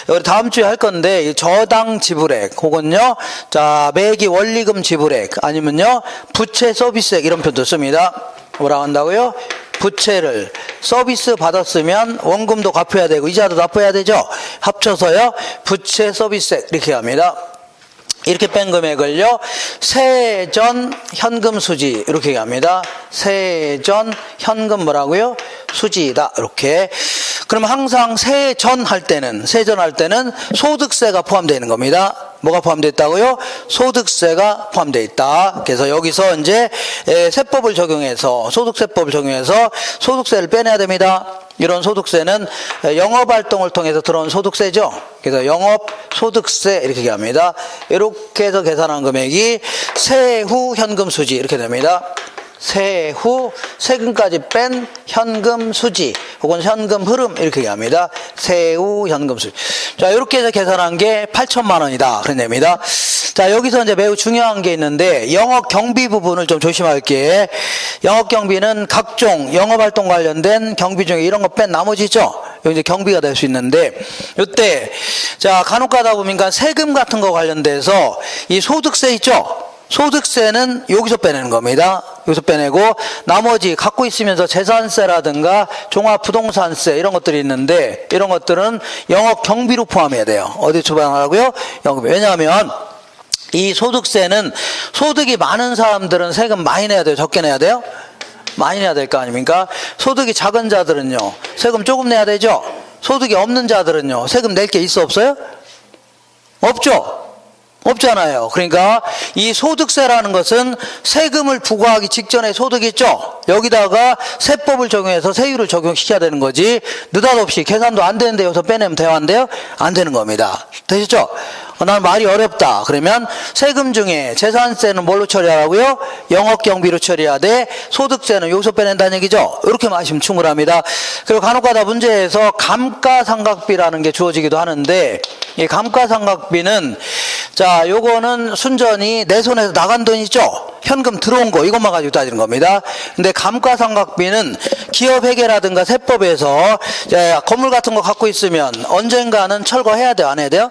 우리 다음 주에 할 건데 저당 지불액 혹은요 자 매기 원리금 지불액 아니면요 부채 서비스액 이런 표현도 씁니다. 뭐라고 한다고요? 부채를 서비스 받았으면 원금도 갚아야 되고 이자도 납부해야 되죠. 합쳐서요 부채 서비스액 이렇게 합니다. 이렇게 뺀 금액을요 세전 현금 수지 이렇게 얘기합니다. 세전 현금 뭐라고요? 수지다 이렇게. 그럼 항상 세전 할 때는 소득세가 포함되어 있는 겁니다. 뭐가 포함되어 있다고요? 소득세가 포함되어 있다. 그래서 여기서 이제 세법을 적용해서 소득세법을 적용해서 소득세를 빼내야 됩니다. 이런 소득세는 영업활동을 통해서 들어온 소득세죠. 그래서 영업소득세 이렇게 얘기합니다. 이렇게 해서 계산한 금액이 세후 현금 수지 이렇게 됩니다. 세후 세금까지 뺀 현금 수지 혹은 현금 흐름 이렇게 얘기합니다. 세후 현금 수지. 자, 이렇게 해서 계산한 게 8천만 원이다. 그런 겁니다. 자, 여기서 이제 매우 중요한 게 있는데 영업 경비 부분을 좀 조심할게. 영업 경비는 각종 영업 활동 관련된 경비 중에 이런 거 뺀 나머지죠. 여기 이제 경비가 될 수 있는데 이때 자, 간혹 가다 보니까 세금 같은 거 관련돼서 이 소득세 있죠. 소득세는 여기서 빼내는 겁니다. 여기서 빼내고 나머지 갖고 있으면서 재산세라든가 종합부동산세 이런 것들이 있는데 이런 것들은 영업 경비로 포함해야 돼요. 어디 포함하라고요? 영업이. 왜냐하면 이 소득세는 소득이 많은 사람들은 세금 많이 내야 돼요? 적게 내야 돼요? 많이 내야 될 거 아닙니까? 소득이 작은 자들은요 세금 조금 내야 되죠? 소득이 없는 자들은요 세금 낼 게 있어 없어요? 없죠? 없잖아요. 그러니까 이 소득세라는 것은 세금을 부과하기 직전에 소득이 있죠. 여기다가 세법을 적용해서 세율을 적용시켜야 되는 거지 느닷없이 계산도 안 되는데 여기서 빼내면 돼요? 안 돼요? 안 되는 겁니다. 되시죠? 난 말이 어렵다. 그러면 세금 중에 재산세는 뭘로 처리하라고요? 영업경비로 처리해야 돼. 소득세는 여기서 빼낸다는 얘기죠. 이렇게 마시면 충분합니다. 그리고 간혹가다 문제에서 감가상각비라는 게 주어지기도 하는데 이 감가상각비는 자, 요거는 순전히 내 손에서 나간 돈 있죠? 현금 들어온 거 이것만 가지고 따지는 겁니다. 근데 감가상각비는 기업회계라든가 세법에서 건물 같은 거 갖고 있으면 언젠가는 철거해야 돼요? 안 해야 돼요?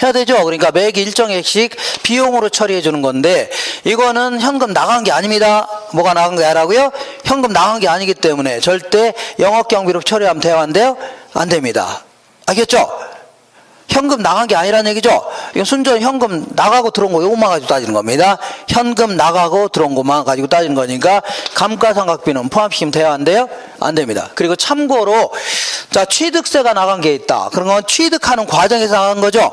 해야 되죠. 그러니까 매기 일정액씩 비용으로 처리해 주는 건데 이거는 현금 나간 게 아닙니다. 뭐가 나간 게 아니라고요? 현금 나간 게 아니기 때문에 절대 영업경비로 처리하면 돼요? 안 돼요? 안 됩니다. 알겠죠? 현금 나간 게 아니라는 얘기죠. 이건 순전히 현금 나가고 들어온 거 이것만 가지고 따지는 겁니다. 현금 나가고 들어온 것만 가지고 따지는 거니까 감가상각비는 포함시키면 돼요? 안 돼요? 안 됩니다. 그리고 참고로 자, 취득세가 나간 게 있다. 그런 건 취득하는 과정에서 나간 거죠.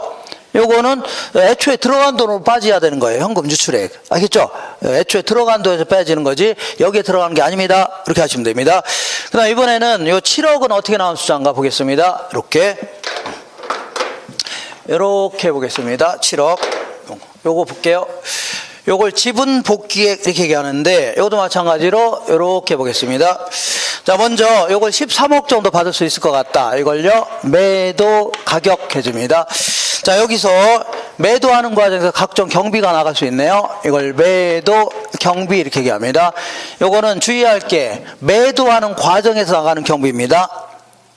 요거는 애초에 들어간 돈으로 빠져야 되는 거예요. 현금 유출액. 알겠죠? 애초에 들어간 돈에서 빼지는 거지 여기에 들어가는 게 아닙니다. 이렇게 하시면 됩니다. 그 다음 이번에는 요 7억은 어떻게 나온 숫자인가 보겠습니다. 이렇게 보겠습니다. 7억. 요거 볼게요. 요걸 지분 복귀액 이렇게 얘기하는데 요것도 마찬가지로 이렇게 보겠습니다. 자, 먼저 요걸 13억 정도 받을 수 있을 것 같다. 이걸요 매도 가격 해줍니다. 자, 여기서 매도하는 과정에서 각종 경비가 나갈 수 있네요. 이걸 매도 경비 이렇게 얘기합니다. 요거는 주의할 게 매도하는 과정에서 나가는 경비입니다.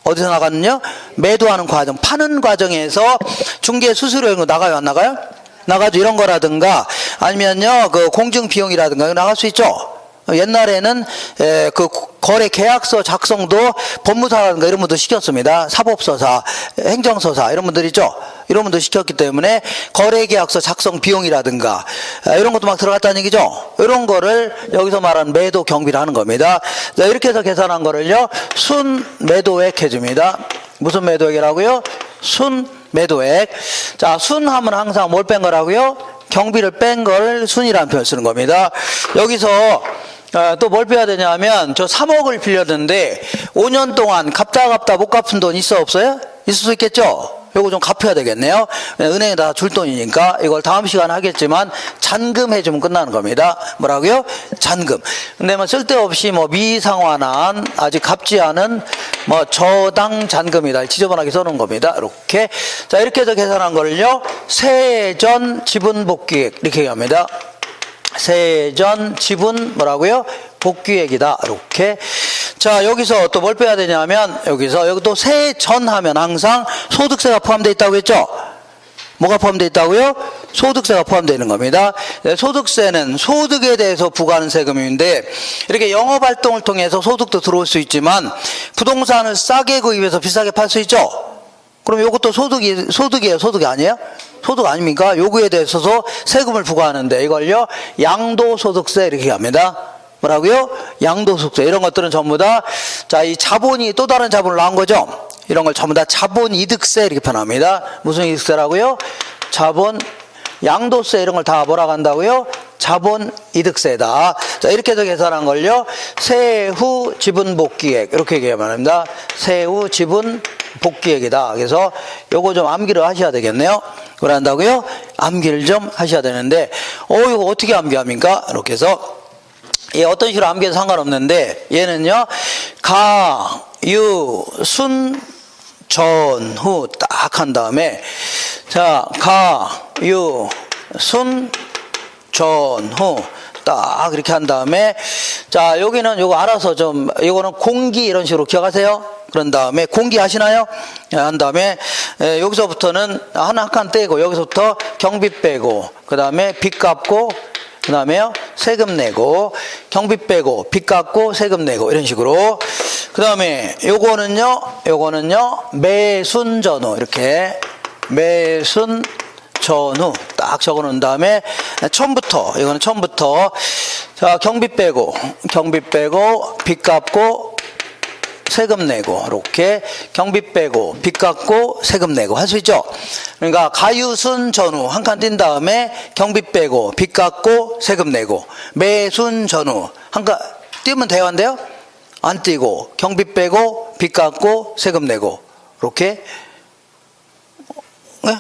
어디서 나가는요? 매도하는 과정, 파는 과정에서 중개 수수료 이런 거 나가요? 안 나가요? 나가죠. 이런 거라든가 아니면요 그 공증 비용이라든가 나갈 수 있죠. 옛날에는 그 거래 계약서 작성도 법무사라든가 이런 분들 시켰습니다. 사법서사, 행정서사 이런 분들 있죠. 이런 분도 시켰기 때문에 거래계약서 작성 비용이라든가 이런 것도 막 들어갔다는 얘기죠. 이런 거를 여기서 말하는 매도 경비를 하는 겁니다. 자, 이렇게 해서 계산한 거를요, 순매도액 해줍니다. 무슨 매도액이라고요? 순매도액. 자, 순하면 항상 뭘 뺀 거라고요? 경비를 뺀 걸 순이라는 표현을 쓰는 겁니다. 여기서 또 뭘 빼야 되냐면, 저 3억을 빌렸는데 5년 동안 갚다 못 갚은 돈 있어 없어요? 있을 수 있겠죠? 요거 좀 갚아야 되겠네요. 은행에다 줄 돈이니까 이걸 다음 시간에 하겠지만 잔금 해주면 끝나는 겁니다. 뭐라고요? 잔금. 근데 뭐 쓸데없이 뭐 미상환한 아직 갚지 않은 뭐 저당 잔금이다 지저분하게 써놓은 겁니다. 이렇게. 자, 이렇게 해서 계산한 거를요, 세전 지분 복귀액 이렇게 얘기합니다. 세전 지분 뭐라고요? 복귀액이다. 이렇게. 자, 여기서 또 뭘 빼야 되냐면, 여기 또 세전 하면 항상 소득세가 포함되어 있다고 했죠? 뭐가 포함되어 있다고요? 소득세가 포함되어 있는 겁니다. 소득세는 소득에 대해서 부과하는 세금인데, 이렇게 영업활동을 통해서 소득도 들어올 수 있지만 부동산을 싸게 구입해서 비싸게 팔 수 있죠? 그럼 이것도 소득이에요? 소득이 아니에요? 소득 아닙니까? 요구에 대해서도 세금을 부과하는데 이걸요, 양도소득세 이렇게 합니다. 뭐라고요? 양도소득세. 이런 것들은 전부 다, 자, 이 자본이 또 다른 자본을 낳은 거죠? 이런 걸 전부 다 자본이득세 이렇게 표현합니다. 무슨 이득세라고요? 자본, 양도세 이런 걸 다 뭐라고 한다고요? 자본이득세다. 자, 이렇게 해서 계산한 걸요, 세후 지분복귀액 이렇게 얘기하면 합니다. 세후 지분 복귀액이다. 그래서 요거 좀 암기를 하셔야 되겠네요. 그걸 한다고요? 암기를 좀 하셔야 되는데, 이거 어떻게 암기합니까? 이렇게 해서, 어떤 식으로 암기해도 상관없는데, 얘는요, 가, 유, 순, 전, 후 딱 한 다음에, 자, 가, 유, 순, 전, 후 딱 이렇게 한 다음에, 자, 여기는 요거 알아서 좀, 이거는 공기 이런 식으로 기억하세요? 그런 다음에 공기 하시나요? 한 다음에 여기서부터는 하나 칸 떼고, 여기서부터 경비 빼고, 그 다음에 빚 갚고, 그 다음에요 세금 내고, 경비 빼고 빚 갚고 세금 내고, 이런 식으로. 그 다음에 요거는요 매순 전후 이렇게 매순 전후 딱 적어 놓은 다음에 처음부터, 이거는 처음부터, 자, 경비 빼고 빚 갚고 세금 내고, 이렇게 경비 빼고 빚 갚고 세금 내고 할 수 있죠. 그러니까 가유순 전후 한 칸 띈 다음에 경비 빼고 빚 갚고 세금 내고, 매순 전후 한 칸 띄면 돼요, 안 돼요? 안 띄고 경비 빼고 빚 갚고 세금 내고, 이렇게. 네?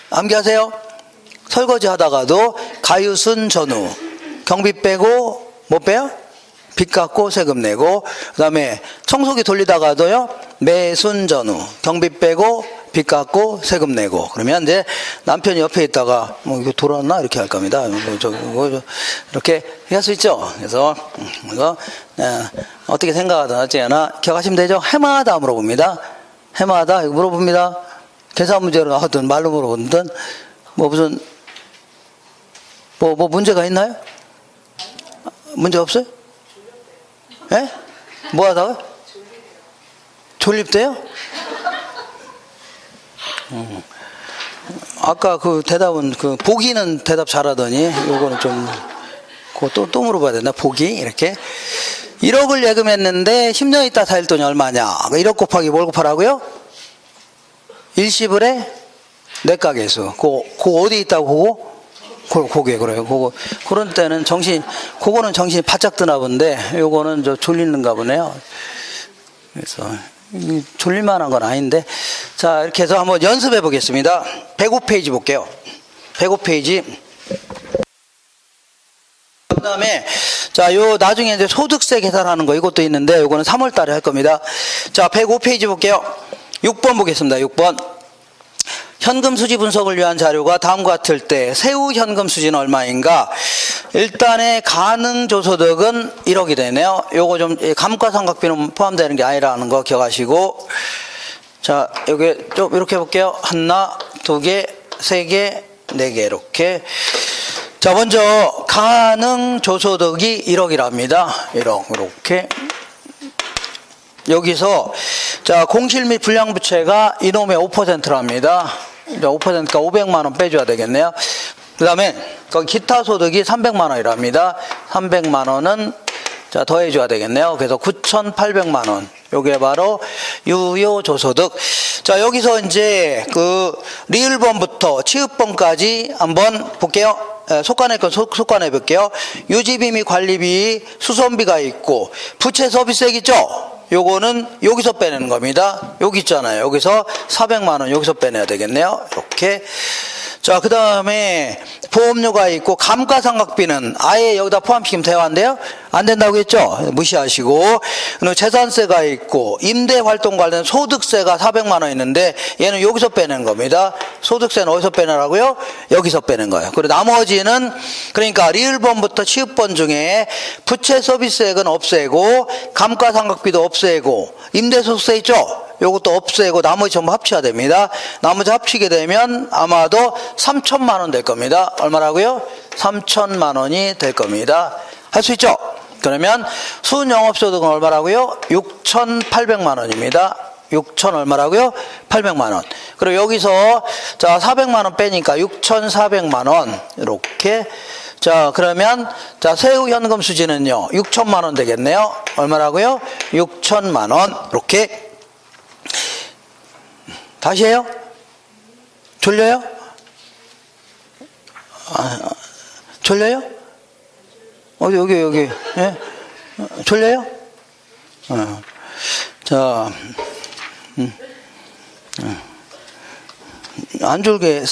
암기하세요. 설거지 하다가도 가유순 전후 경비 빼고 뭐 빼요? 빚 갚고 세금 내고, 그 다음에 청소기 돌리다가도요, 매순 전후 경비 빼고 빚 갚고 세금 내고. 그러면 이제 남편이 옆에 있다가 뭐 이거 돌아왔나 이렇게 할 겁니다. 이렇게 할 수 있죠. 그래서 이거 어떻게 생각하든 어찌나 기억하시면 되죠. 해마다 물어봅니다. 해마다 이거 물어봅니다. 계산 문제로 나왔든 말로 물어보든 뭐 무슨 뭐 문제가 있나요? 문제 없어요? 예? 뭐 하다가? 졸립대요? 아까 그 대답은 보기는 대답 잘하더니 요거는 좀 또 물어봐야 되나? 보기 이렇게 1억을 예금했는데 10년 있다 살 돈이 얼마냐? 1억 곱하기 뭘 곱하라고요? 일시불에 내가계수. 그거 어디 있다고 그게 그래요. 그런 때는 그거는 정신이 바짝 드나 본데, 요거는 졸리는가 보네요. 그래서 졸릴만한 건 아닌데, 자, 이렇게 해서 한번 연습해 보겠습니다. 105페이지 볼게요. 105페이지. 그 다음에, 자, 나중에 이제 소득세 계산하는 거 이것도 있는데, 요거는 3월 달에 할 겁니다. 자, 105페이지 볼게요. 6번 보겠습니다. 6번. 현금 수지 분석을 위한 자료가 다음과 같을 때 세후 현금 수지는 얼마인가? 일단의 가능조소득은 1억이 되네요. 요거 좀 감가상각비는 포함되는 게 아니라는 거 기억하시고, 자, 여기 좀 이렇게 볼게요. 하나, 두 개, 세 개, 네 개 이렇게. 자, 먼저 가능조소득이 1억이랍니다. 1억 이렇게. 여기서 자, 공실 및 불량부채가 이놈의 5%랍니다. 5%가 500만 원 빼줘야 되겠네요. 그 다음에 거기 기타 소득이 300만 원이랍니다. 300만 원은 자, 더해줘야 되겠네요. 그래서 9,800만 원. 요게 바로 유효조소득. 자, 여기서 이제 그 리을범부터 치읍범까지 한번 볼게요. 속간해 건 속간해 볼게요. 유지비 및 관리비, 수선비가 있고, 부채 서비스액 있죠? 요거는 여기서 빼내는 겁니다. 여기 있잖아요. 여기서 400만 원 여기서 빼내야 되겠네요. 이렇게. 자, 그 다음에 보험료가 있고 감가상각비는 아예 여기다 포함시키면 대화인데요. 안 된다고 했죠? 무시하시고. 그리고 재산세가 있고 임대활동 관련 소득세가 400만 원 있는데 얘는 여기서 빼낸 겁니다. 소득세는 어디서 빼내라고요? 여기서 빼낸 거예요. 그리고 나머지는 그러니까 리을범부터 치읍범 중에 부채 서비스액은 없애고 감가상각비도 없애고 임대소득세 있죠? 요것도 없애고 나머지 전부 합쳐야 됩니다. 나머지 합치게 되면 아마도 3천만 원 될 겁니다. 얼마라고요? 3천만 원이 될 겁니다. 할 수 있죠? 그러면 순영업소득은 얼마라고요? 6,800만 원입니다. 6천 얼마라고요? 800만 원. 그리고 여기서 자 400만 원 빼니까 6,400만 원 이렇게. 자, 그러면 자 세후 현금 수지는요 6천만 원 되겠네요. 얼마라고요? 6천만 원. 이렇게. 다시 해요? 졸려요? 졸려요? 여기. 예? 졸려요? 자, 안 졸게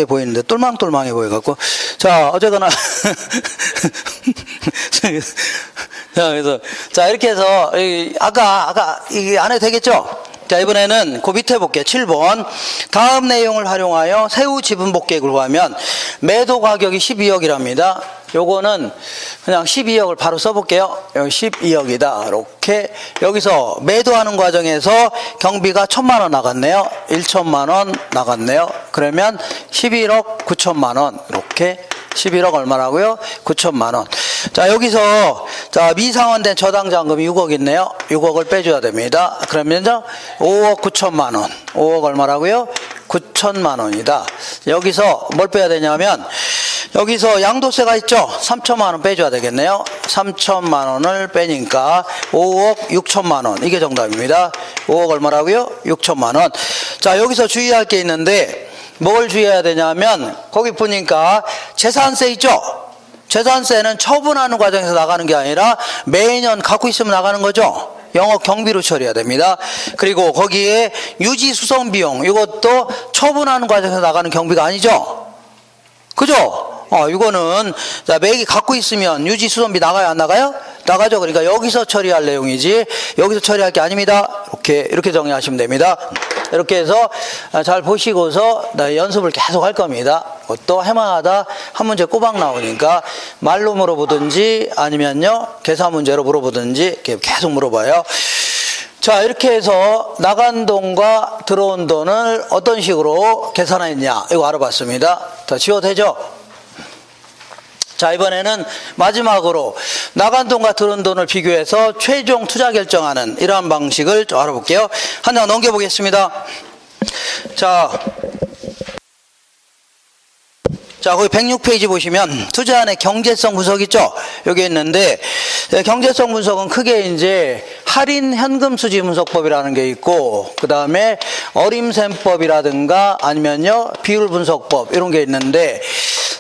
보이는데 똘망똘망해 보여갖고. 자, 어쨌거나. 자, 그래서, 자, 이렇게 해서, 아까, 이게 안 해도 되겠죠? 자, 이번에는 그 밑에 볼게요. 7번. 다음 내용을 활용하여 세후 지분 복객을 구하면 매도 가격이 12억이랍니다. 요거는 그냥 12억을 바로 써볼게요. 여기 12억이다. 이렇게. 여기서 매도하는 과정에서 경비가 1,000만 원 나갔네요. 1,000만 원 나갔네요. 그러면 11억 9천만 원. 이렇게. 11억 얼마라고요? 9천만 원. 자, 여기서 자 미상환된 저당 잔금이 6억 있네요. 6억을 빼줘야 됩니다. 그러면 5억 9천만 원. 5억 얼마라고요? 9천만 원이다. 여기서 뭘 빼야 되냐면 여기서 양도세가 있죠? 3천만 원 빼줘야 되겠네요. 3천만 원을 빼니까 5억 6천만 원. 이게 정답입니다. 5억 얼마라고요? 6천만 원. 자, 여기서 주의할 게 있는데 뭘 주의해야 되냐면 거기 보니까 재산세 있죠? 재산세는 처분하는 과정에서 나가는 게 아니라 매년 갖고 있으면 나가는 거죠? 영업 경비로 처리해야 됩니다. 그리고 거기에 유지 수송 비용 이것도 처분하는 과정에서 나가는 경비가 아니죠? 그죠? 이거는 자 매기 갖고 있으면 유지 수송비 나가요 안 나가요? 나가죠. 그러니까 여기서 처리할 내용이지 여기서 처리할 게 아닙니다. 이렇게 정리하시면 됩니다. 이렇게 해서 잘 보시고서 연습을 계속 할 겁니다. 그것도 해마다 한 문제 꼬박 나오니까 말로 물어보든지 아니면요 계산 문제로 물어보든지 이렇게 계속 물어봐요. 자, 이렇게 해서 나간 돈과 들어온 돈을 어떤 식으로 계산했냐 이거 알아봤습니다. 다 지워도 되죠? 자, 이번에는 마지막으로 나간 돈과 들어온 돈을 비교해서 최종 투자 결정하는 이러한 방식을 좀 알아볼게요. 한 장 넘겨보겠습니다. 자, 거기 106페이지 보시면 투자안의 경제성 분석 있죠? 여기 있는데 경제성 분석은 크게 이제 할인 현금 수지 분석법이라는 게 있고 그 다음에 어림셈법이라든가 아니면요 비율 분석법 이런 게 있는데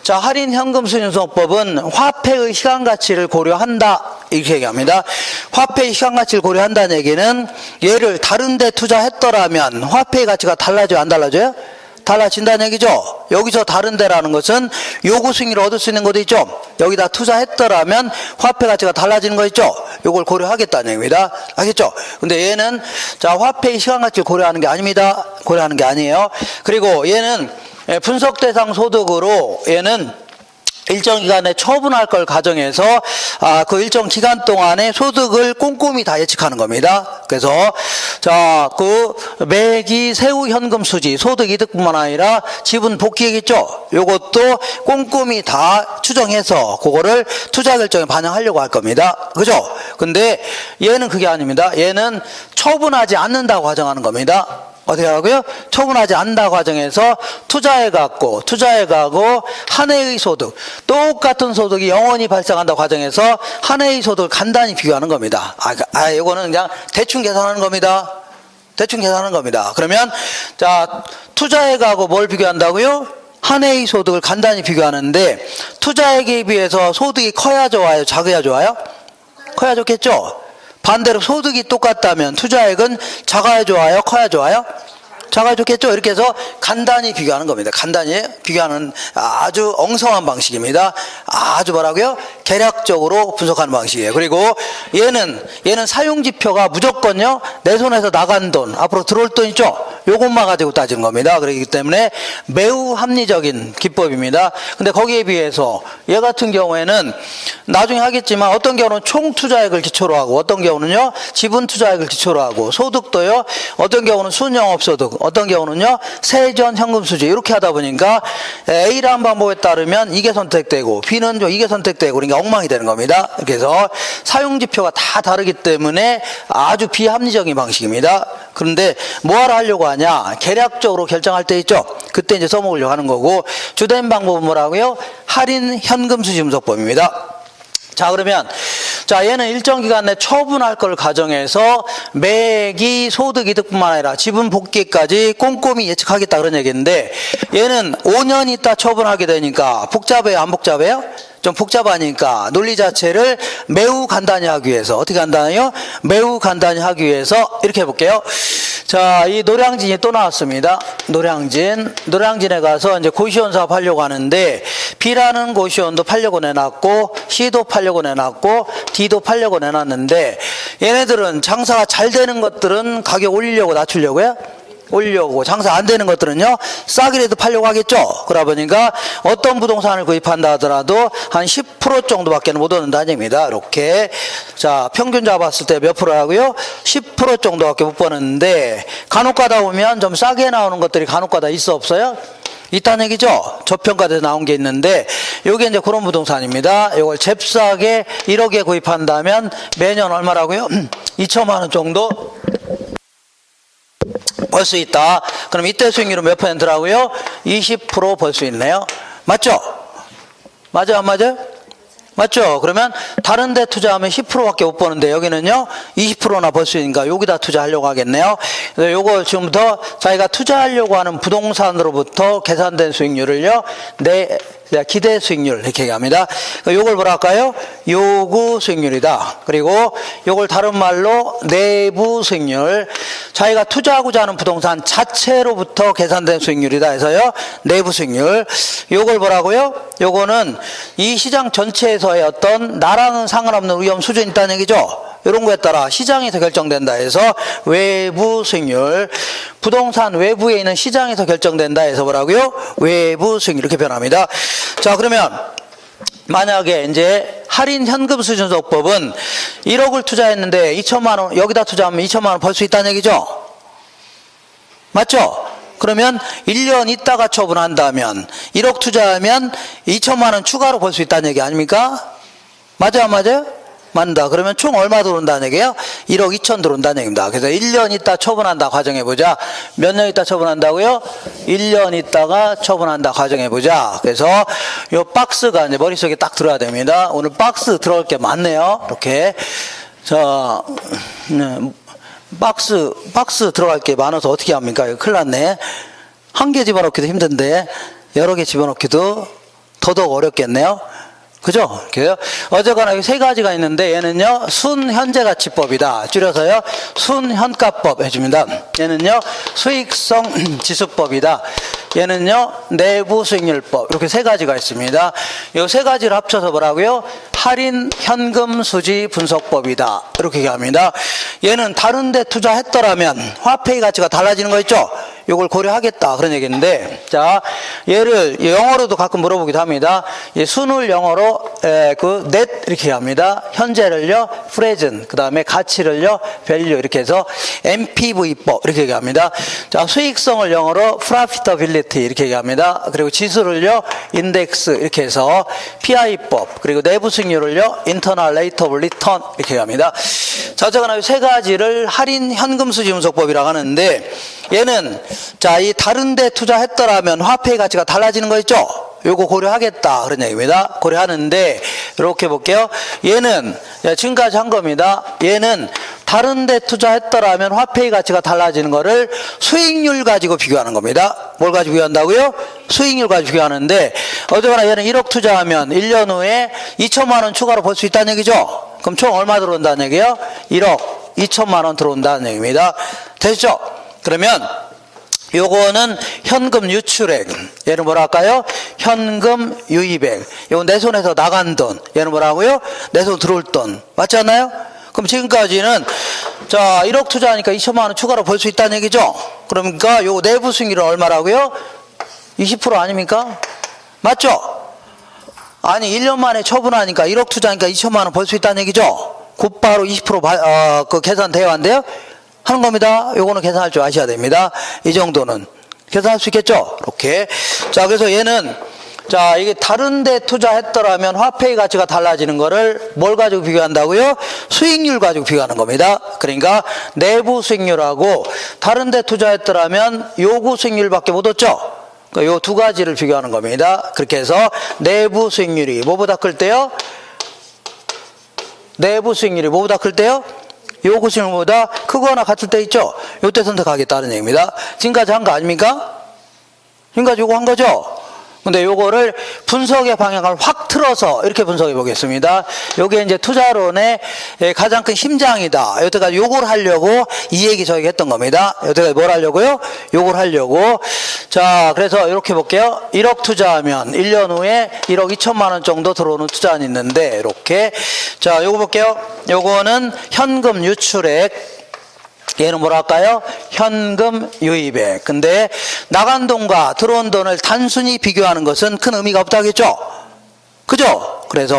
자, 할인 현금 수지 분석법은 화폐의 시간 가치를 고려한다 이렇게 얘기합니다. 화폐의 시간 가치를 고려한다는 얘기는 얘를 다른 데 투자했더라면 화폐의 가치가 달라져요 안 달라져요? 달라진다는 얘기죠. 여기서 다른 데라는 것은 요구 수익률을 얻을 수 있는 것도 있죠. 여기다 투자했더라면 화폐 가치가 달라지는 거 있죠. 요걸 고려하겠다는 얘기입니다. 알겠죠? 근데 얘는 자 화폐의 시간 가치를 고려하는 게 아닙니다. 고려하는 게 아니에요. 그리고 얘는 분석 대상 소득으로 얘는 일정 기간에 처분할 걸 가정해서 그 일정 기간 동안에 소득을 꼼꼼히 다 예측하는 겁니다. 그래서 자, 그 매기 세후 현금 수지 소득 이득뿐만 아니라 지분 복귀액 있죠. 요것도 꼼꼼히 다 추정해서 그거를 투자 결정에 반영하려고 할 겁니다. 그죠? 근데 얘는 그게 아닙니다. 얘는 처분하지 않는다고 가정하는 겁니다. 어떻게 하라고요? 처분하지 않는다 과정에서 투자해 갖고 한 해의 소득, 똑같은 소득이 영원히 발생한다 과정에서 한 해의 소득을 간단히 비교하는 겁니다. 이거는 그냥 대충 계산하는 겁니다. 대충 계산하는 겁니다. 그러면 자, 투자해 가고 뭘 비교한다고요? 한 해의 소득을 간단히 비교하는데 투자액에 비해서 소득이 커야 좋아요? 작아야 좋아요? 커야 좋겠죠? 반대로 소득이 똑같다면 투자액은 작아야 좋아요? 커야 좋아요? 작아야 좋겠죠? 이렇게 해서 간단히 비교하는 겁니다. 간단히 비교하는 아주 엉성한 방식입니다. 아주 뭐라고요? 계략적으로 분석하는 방식이에요. 그리고 얘는 사용지표가 무조건요, 내 손에서 나간 돈, 앞으로 들어올 돈 있죠? 요것만 가지고 따지는 겁니다. 그렇기 때문에 매우 합리적인 기법입니다. 근데 거기에 비해서 얘 같은 경우에는 나중에 하겠지만 어떤 경우는 총 투자액을 기초로 하고 어떤 경우는요, 지분 투자액을 기초로 하고 소득도요, 어떤 경우는 순영업소득, 어떤 경우는요, 세전 현금 수지 이렇게 하다 보니까 A라는 방법에 따르면 이게 선택되고 B는 이게 선택되고 그러니까 엉망이 되는 겁니다. 그래서 사용지표가 다 다르기 때문에 아주 비합리적인 방식입니다. 그런데 뭐하러 하려고 하냐? 계략적으로 결정할 때 있죠? 그때 이제 써먹으려고 하는 거고, 주된 방법은 뭐라고요? 할인 현금 수지 분석법입니다. 자, 그러면 자, 얘는 일정 기간 내 처분할 걸 가정해서 매기 소득 이득뿐만 아니라 지분 복귀까지 꼼꼼히 예측하겠다 그런 얘기인데, 얘는 5년 있다 처분하게 되니까 복잡해요, 안 복잡해요? 좀 복잡하니까 논리 자체를 매우 간단히 하기 위해서 어떻게 간단해요? 매우 간단히 하기 위해서 이렇게 해볼게요. 자, 이 노량진이 또 나왔습니다. 노량진에 가서 이제 고시원 사업 하려고 하는데 B라는 고시원도 팔려고 내놨고 C도 팔려고 내놨고 D도 팔려고 내놨는데, 얘네들은 장사가 잘 되는 것들은 가격 올리려고 낮추려고요? 올려고, 장사 안 되는 것들은요, 싸게라도 팔려고 하겠죠? 그러다 보니까 어떤 부동산을 구입한다 하더라도 한 10% 정도밖에 못 얻는다는 얘기입니다. 이렇게. 자, 평균 잡았을 때 몇 프로라고요? 10% 정도밖에 못 버는데, 간혹 가다 보면 좀 싸게 나오는 것들이 간혹 가다 있어 없어요? 있다는 얘기죠? 저평가돼서 나온 게 있는데, 요게 이제 그런 부동산입니다. 요걸 잽싸게 1억에 구입한다면 매년 얼마라고요? 2천만 원 정도 벌 수 있다. 그럼 이때 수익률은 몇 %라고요? 20% 벌 수 있네요. 맞죠? 맞아요, 안 맞아요? 맞죠? 그러면 다른 데 투자하면 10%밖에 못 버는데 여기는요 20%나 벌 수 있으니까 여기다 투자하려고 하겠네요. 그래서 요거 지금부터 자기가 투자하려고 하는 부동산으로부터 계산된 수익률을요, 기대 수익률 이렇게 얘기합니다. 요걸 뭐라 할까요? 요구 수익률이다. 그리고 요걸 다른 말로 내부 수익률, 자기가 투자하고자 하는 부동산 자체로부터 계산된 수익률이다 해서요, 내부 수익률. 요걸 뭐라고요? 요거는 이 시장 전체에서의 어떤 나랑은 상관없는 위험 수준이 있다는 얘기죠. 이런 거에 따라 시장에서 결정된다 해서 외부 수익률, 부동산 외부에 있는 시장에서 결정된다 해서 뭐라고요? 외부 수익률 이렇게 변합니다. 자, 그러면 만약에 이제 할인 현금 수준소법은 1억을 투자했는데 2천만 원, 여기다 투자하면 2천만 원 벌 수 있다는 얘기죠? 맞죠? 그러면 1년 있다가 처분한다면 1억 투자하면 2천만 원 추가로 벌 수 있다는 얘기 아닙니까? 맞아요, 안 맞아요? 맞다. 그러면 총 얼마 들어온다는 얘기예요? 1억 2천 들어온다는 얘기입니다. 그래서 1년 있다 처분한다 가정해보자. 몇 년 있다 처분한다고요? 1년 있다가 처분한다 가정해보자. 그래서 요 박스가 이제 머릿속에 딱 들어야 됩니다. 오늘 박스 들어올 게 많네요. 이렇게. 자, 박스 들어갈 게 많아서 어떻게 합니까? 이거 큰일 났네. 한 개 집어넣기도 힘든데 여러 개 집어넣기도 더더욱 어렵겠네요. 그죠? 그래요? 어쨌거나 이 세 가지가 있는데, 얘는요, 순현재가치법이다. 줄여서요, 순현가법 해줍니다. 얘는요, 수익성 지수법이다. 얘는요, 내부 수익률법. 이렇게 세 가지가 있습니다. 이 세 가지를 합쳐서 뭐라고요? 할인 현금 수지 분석법이다. 이렇게 얘기합니다. 얘는 다른 데 투자했더라면 화폐의 가치가 달라지는 거 있죠? 요걸 고려하겠다. 그런 얘기인데, 자, 얘를 영어로도 가끔 물어보기도 합니다. 이 순을 영어로 net 이렇게 합니다. 현재를요, present, 그 다음에 가치를요, value 이렇게 해서 MPV법 이렇게 얘기합니다. 자, 수익성을 영어로 profitability 이렇게 얘기합니다. 그리고 지수를요, index 이렇게 해서 PI법, 그리고 내부 수익률을요, internal rate of return 이렇게 얘기합니다. 자, 어쨌거나 이 세 가지를 할인 현금 수지 분석법이라고 하는데, 얘는 자, 이 다른 데 투자했더라면 화폐의 가치가 달라지는 거 있죠? 요거 고려하겠다 그런 얘기입니다. 고려하는데 이렇게 볼게요. 얘는 지금까지 한 겁니다. 얘는 다른 데 투자했더라면 화폐의 가치가 달라지는 거를 수익률 가지고 비교하는 겁니다. 뭘 가지고 비교한다고요? 수익률 가지고 비교하는데 어쨌거나 얘는 1억 투자하면 1년 후에 2천만 원 추가로 벌 수 있다는 얘기죠. 그럼 총 얼마 들어온다는 얘기예요? 1억 2천만 원 들어온다는 얘기입니다. 됐죠? 그러면 요거는 현금 유출액. 얘는 뭐라 할까요? 현금 유입액. 요건 내 손에서 나간 돈. 얘는 뭐라고요? 내 손 들어올 돈. 맞지 않나요? 그럼 지금까지는 자 1억 투자하니까 2천만 원 추가로 벌 수 있다는 얘기죠. 그러니까 요 내부 수익률은 얼마라고요? 20% 아닙니까? 맞죠? 아니 1년 만에 처분하니까 1억 투자하니까 2천만 원 벌 수 있다는 얘기죠. 곧바로 20% 그 계산되어 왔는데요. 하는 겁니다. 요거는 계산할 줄 아셔야 됩니다. 이 정도는 계산할 수 있겠죠? 이렇게. 자, 그래서 얘는 자, 이게 다른 데 투자했더라면 화폐의 가치가 달라지는 거를 뭘 가지고 비교한다고요? 수익률 가지고 비교하는 겁니다. 그러니까 내부 수익률하고 다른 데 투자했더라면 요구 수익률밖에 못 얻죠? 그러니까 요 두 가지를 비교하는 겁니다. 그렇게 해서 내부 수익률이 뭐보다 클 때요? 내부 수익률이 뭐보다 클 때요? 요구 수익률보다 크거나 같을 때 있죠? 요때 선택하겠다는 얘기입니다. 지금까지 한 거 아닙니까? 지금까지 요거 한 거죠? 근데 요거를 분석의 방향을 확 틀어서 이렇게 분석해 보겠습니다. 요게 이제 투자론의 가장 큰 심장이다. 여태까지 요걸 하려고 이 얘기 저희가 했던 겁니다. 여태까지 뭘 하려고요? 요걸 하려고. 자, 그래서 이렇게 볼게요. 1억 투자하면 1년 후에 1억 2천만 원 정도 들어오는 투자는 있는데, 이렇게. 자, 요거 볼게요. 요거는 현금 유출액. 얘는 뭐라 할까요? 현금 유입액. 근데 나간 돈과 들어온 돈을 단순히 비교하는 것은 큰 의미가 없다겠죠? 그죠? 그래서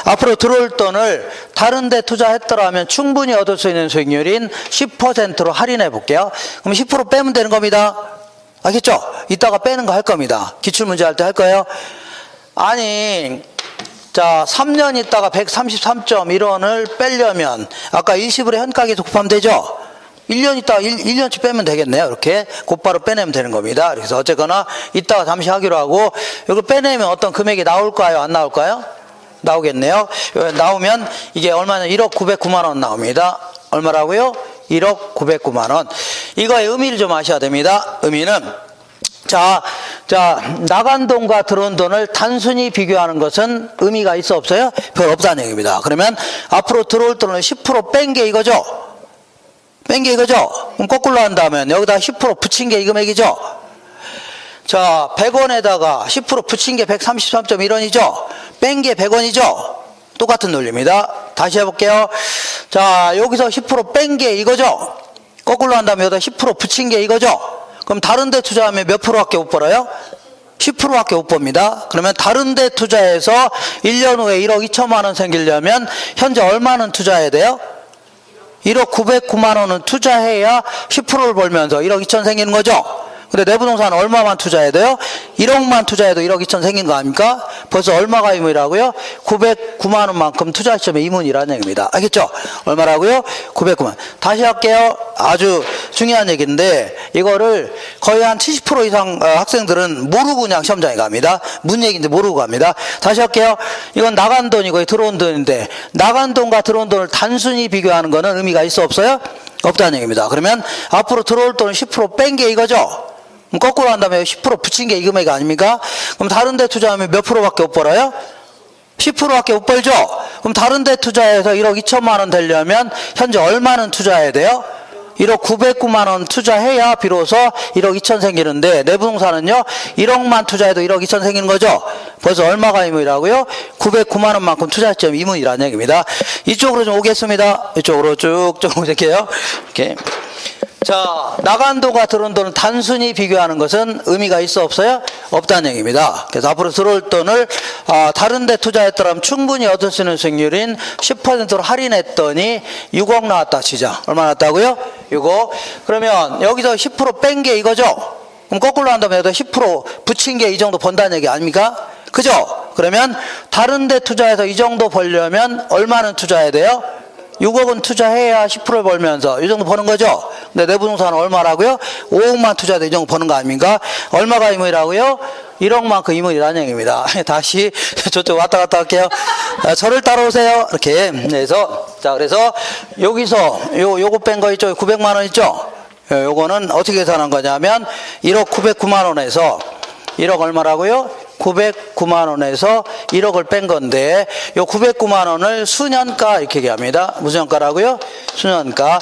앞으로 들어올 돈을 다른 데 투자했더라면 충분히 얻을 수 있는 수익률인 10%로 할인해 볼게요. 그럼 10% 빼면 되는 겁니다. 알겠죠? 이따가 빼는 거 할 겁니다. 기출문제 할 때 할 거예요. 아니, 자, 3년 있다가 133.1원을 빼려면 아까 일시불의 현가계속 곱하면 되죠? 1년 있다가 1년치 빼면 되겠네요. 이렇게 곧바로 빼내면 되는 겁니다. 그래서 어쨌거나 이따가 잠시 하기로 하고, 이걸 빼내면 어떤 금액이 나올까요? 안 나올까요? 나오겠네요. 나오면 이게 얼마냐? 1억 909만 원 나옵니다. 얼마라고요? 1억 909만 원. 이거의 의미를 좀 아셔야 됩니다. 의미는 자, 나간 돈과 들어온 돈을 단순히 비교하는 것은 의미가 있어 없어요? 별 없다는 얘기입니다. 그러면 앞으로 들어올 돈을 10% 뺀 게 이거죠? 뺀 게 이거죠? 그럼 거꾸로 한다면 여기다 10% 붙인 게 이 금액이죠? 자, 100원에다가 10% 붙인 게 133.1원이죠? 뺀 게 100원이죠? 똑같은 논리입니다. 다시 해볼게요. 자, 여기서 10% 뺀 게 이거죠? 거꾸로 한다면 여기다 10% 붙인 게 이거죠? 그럼 다른 데 투자하면 몇 프로밖에 못 벌어요? 10%밖에 못 봅니다. 그러면 다른 데 투자해서 1년 후에 1억 2천만 원 생기려면 현재 얼마는 투자해야 돼요? 1억 909만 원은 투자해야 10%를 벌면서 1억 2천 생기는 거죠? 근데 내부동산 얼마만 투자해야 돼요? 1억만 투자해도 1억 2천 생긴 거 아닙니까? 벌써 얼마가 이문이라고요? 909만 원만큼 투자 시점에 이문이라는 얘기입니다. 알겠죠? 얼마라고요? 909만. 다시 할게요. 아주 중요한 얘기인데 이거를 거의 한 70% 이상 학생들은 모르고 그냥 시험장에 갑니다. 문 얘기인데 모르고 갑니다. 다시 할게요. 이건 나간 돈이고 들어온 돈인데 나간 돈과 들어온 돈을 단순히 비교하는 거는 의미가 있어 없어요? 없다는 얘기입니다. 그러면 앞으로 들어올 돈은 10% 뺀 게 이거죠? 그럼 거꾸로 한다면 10% 붙인 게 이 금액 아닙니까? 그럼 다른 데 투자하면 몇 프로밖에 못 벌어요? 10%밖에 못 벌죠? 그럼 다른 데 투자해서 1억 2천만 원 되려면 현재 얼마는 투자해야 돼요? 1억 909만 원 투자해야 비로소 1억 2천 생기는데 내부동산은요 1억만 투자해도 1억 2천 생기는 거죠. 벌써 얼마가 이문이라고요? 909만 원만큼 투자 시점 이문이라는 얘기입니다. 이쪽으로 좀 오겠습니다. 이쪽으로 쭉 오실게요. 이렇게. 자, 나간 돈과 들어온 돈을 단순히 비교하는 것은 의미가 있어 없어요? 없다는 얘기입니다. 그래서 앞으로 들어올 돈을 다른 데 투자했더라면 충분히 얻을 수 있는 수익률인 10%로 할인했더니 6억 나왔다 치자. 얼마 나왔다고요? 6억. 그러면 여기서 10% 뺀 게 이거죠? 그럼 거꾸로 한다면 여기다 10% 붙인 게 이 정도 번다는 얘기 아닙니까? 그죠? 그러면 다른 데 투자해서 이 정도 벌려면 얼마는 투자해야 돼요? 6억은 투자해야 10%를 벌면서 이 정도 버는 거죠. 근데 내부동산은 얼마라고요? 5억만 투자해도 이 정도 버는 거 아닙니까? 얼마가 이문이라고요? 1억만큼 이문이라는 얘기입니다. 다시 저쪽 왔다 갔다 할게요. 저를 따라오세요. 이렇게 해서 자, 그래서 여기서 요거 뺀 거 있죠? 900만 원 있죠? 요거는 어떻게 계산한 거냐면 1억 909만 원에서 1억 얼마라고요? 909만 원에서 1억을 뺀 건데 요 909만 원을 수년가 이렇게 얘기합니다. 무슨 년가라고요? 수년가.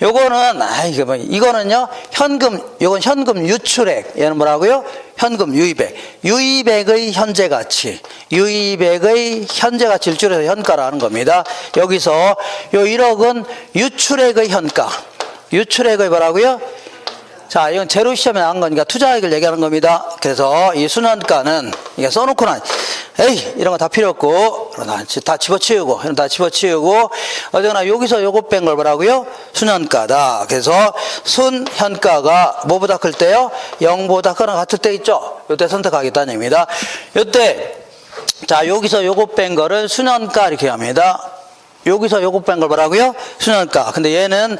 요거는 이거는요 현금, 요건 현금 유출액. 얘는 뭐라고요? 현금 유입액. 유입액의 현재 가치, 유입액의 현재 가치를 줄여서 현가라는 겁니다. 여기서 요 1억은 유출액의 현가, 유출액의 뭐라고요? 자, 이건 제로 시험에 나온 거니까 투자액을 얘기하는 겁니다. 그래서 이 수년가는 이게 써놓고는 에이 이런 거 다 필요 없고 다 집어치우고 이런 다 집어치우고 어쨌거나 여기서 요거 뺀 걸 뭐라고요? 수년가다. 그래서 순현가가 뭐보다 클 때요? 0보다 크거나 같을 때 있죠? 요때 선택하겠다는 얘기입니다. 요때 자 여기서 요거 뺀 거를 수년가 이렇게 합니다. 여기서 요거 뺀 걸 뭐라고요? 수년가. 근데 얘는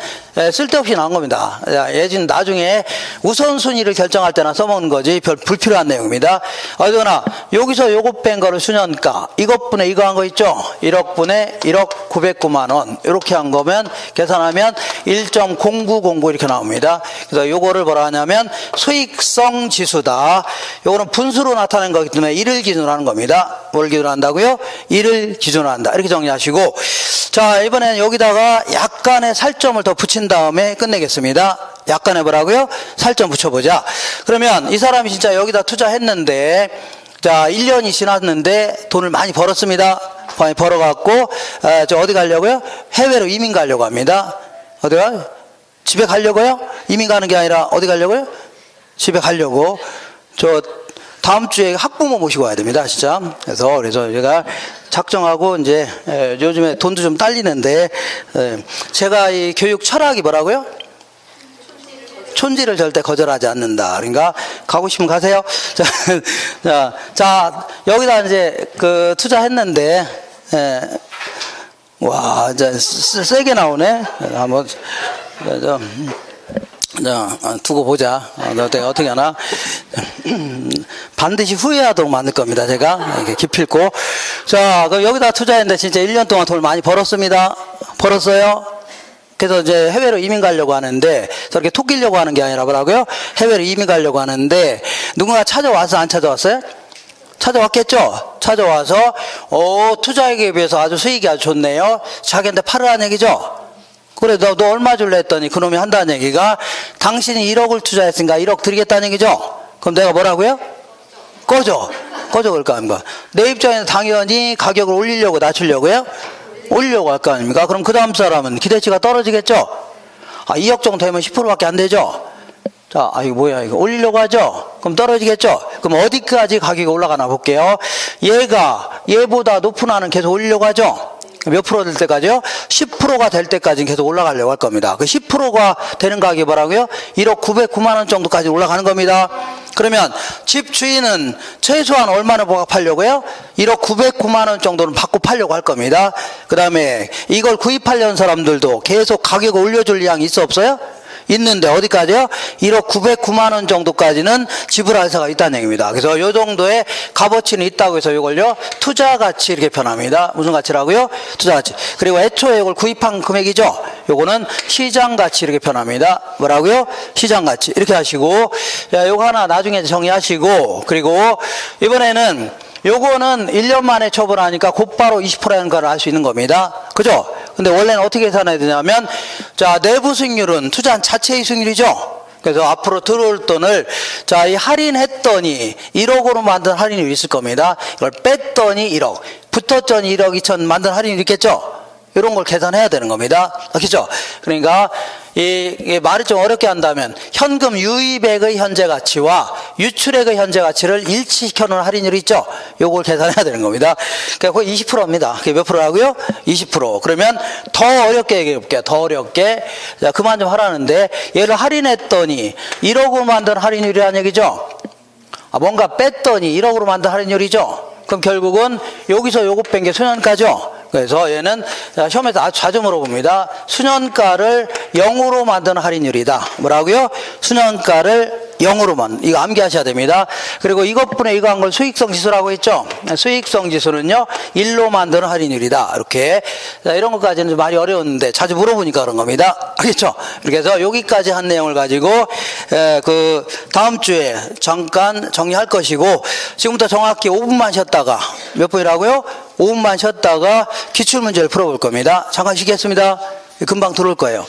쓸데없이 나온 겁니다. 얘는 나중에 우선순위를 결정할 때나 써먹는 거지 별 불필요한 내용입니다. 어쨌거나 여기서 요거 뺀 거를 수년가, 이것분의 이거 한 거 있죠? 1억 분의 1억 909만 원 이렇게 한 거면 계산하면 1.0909 이렇게 나옵니다. 그래서 요거를 뭐라 하냐면 수익성 지수다. 요거는 분수로 나타낸 거기 때문에 1을 기준으로 하는 겁니다. 뭘 기준으로 한다고요? 1을 기준으로 한다. 이렇게 정리하시고 자, 이번에는 여기다가 약간의 살점을 더 붙인 다음에 끝내겠습니다. 약간의 뭐라고요? 살점 붙여보자. 그러면 이 사람이 진짜 여기다 투자했는데, 자, 1년이 지났는데 돈을 많이 벌었습니다. 많이 벌어갖고, 저 어디 가려고요? 해외로 이민 가려고 합니다. 어디가? 집에 가려고요? 이민 가는 게 아니라 어디 가려고요? 집에 가려고. 다음 주에 학부모 모시고 와야 됩니다, 진짜. 그래서 제가 작정하고 이제 요즘에 돈도 좀 딸리는데 제가 이 교육 철학이 뭐라고요? 촌지를 절대 거절하지 않는다. 그러니까 가고 싶으면 가세요. 자 여기다 이제 그 투자했는데 와 이제 세게 나오네. 한번 두고 보자. 내가 어떻게 하나. 반드시 후회하도록 만들 겁니다. 제가 이렇게 기필코. 자, 그럼 여기다 투자했는데 진짜 1년 동안 돈을 많이 벌었습니다. 벌었어요. 그래서 이제 해외로 이민 가려고 하는데 저렇게 톡 끼려고 하는 게 아니라 뭐라고요? 해외로 이민 가려고 하는데 누군가 찾아와서 안 찾아왔어요? 찾아왔겠죠? 찾아와서 투자액에 비해서 아주 수익이 아주 좋네요. 자기한테 팔으라는 얘기죠? 그래, 너 얼마 줄래 했더니 그놈이 한다는 얘기가 당신이 1억을 투자했으니까 1억 드리겠다는 얘기죠? 그럼 내가 뭐라고요? 꺼져 그럴 거 아닙니까? 내 입장에서 당연히 가격을 올리려고 낮추려고요? 올리려고 할 거 아닙니까? 그럼 그 다음 사람은 기대치가 떨어지겠죠? 2억 정도 되면 10%밖에 안 되죠? 자, 이거 뭐야, 이거 올리려고 하죠? 그럼 떨어지겠죠? 그럼 어디까지 가격이 올라가나 볼게요. 얘보다 높은 한은 계속 올리려고 하죠? 몇 프로 될 때까지요? 10%가 될 때까지는 계속 올라가려고 할 겁니다. 그 10%가 되는 가격이 뭐라고요? 1억 909만 원 정도까지 올라가는 겁니다. 그러면 집 주인은 최소한 얼마나 보합하려고요? 1억 909만 원 정도는 받고 팔려고 할 겁니다. 그 다음에 이걸 구입하려는 사람들도 계속 가격을 올려줄 의향이 있어 없어요? 있는데 어디까지요? 1억 909만 원 정도까지는 지불할 의사가 있다는 얘기입니다. 그래서 이 정도의 값어치는 있다고 해서 이걸요 투자 가치 이렇게 표현합니다. 무슨 가치라고요? 투자 가치. 그리고 애초에 이걸 구입한 금액이죠. 요거는 시장 가치 이렇게 표현합니다. 뭐라고요? 시장 가치 이렇게 하시고, 자, 요거 하나 나중에 정리하시고, 그리고 이번에는 요거는 1년 만에 처분하니까 곧바로 20%라는 걸 알 수 있는 겁니다. 그죠? 근데 원래는 어떻게 계산해야 되냐면, 자, 내부 수익률은 투자한 자체의 수익률이죠? 그래서 앞으로 들어올 돈을, 자, 이 할인했더니 1억으로 만든 할인율이 있을 겁니다. 이걸 뺐더니 1억, 붙었더니 1억 2천 만든 할인율이 있겠죠? 이런 걸 계산해야 되는 겁니다. 그렇죠? 그러니까 이 말을 좀 어렵게 한다면 현금 유입액의 현재 가치와 유출액의 현재 가치를 일치시켜 놓은 할인율이 있죠? 요걸 계산해야 되는 겁니다. 그러니까 거의 20%입니다. 그게 몇 프로라고요? 20%. 그러면 더 어렵게 얘기해 볼게요. 더 어렵게. 자, 그만 좀 하라는데 얘를 할인했더니 1억으로 만든 할인율이라는 얘기죠? 뭔가 뺐더니 1억으로 만든 할인율이죠? 그럼 결국은 여기서 요거 뺀 게 소년가죠? 그래서 얘는 시험에서 아주 자주 물어봅니다. 수년가를 0으로 만드는 할인율이다. 뭐라고요? 수년가를 0으로만. 이거 암기하셔야 됩니다. 그리고 이것분에 이거 한 걸 수익성 지수라고 했죠? 수익성 지수는요, 1로 만드는 할인율이다. 이렇게. 자, 이런 것까지는 좀 많이 어려웠는데 자주 물어보니까 그런 겁니다. 알겠죠? 이렇게 해서 여기까지 한 내용을 가지고, 그, 다음 주에 잠깐 정리할 것이고, 지금부터 정확히 5분만 쉬었다가, 몇 분이라고요? 5분만 쉬었다가 기출문제를 풀어볼 겁니다. 잠깐 쉬겠습니다. 금방 들어올 거예요.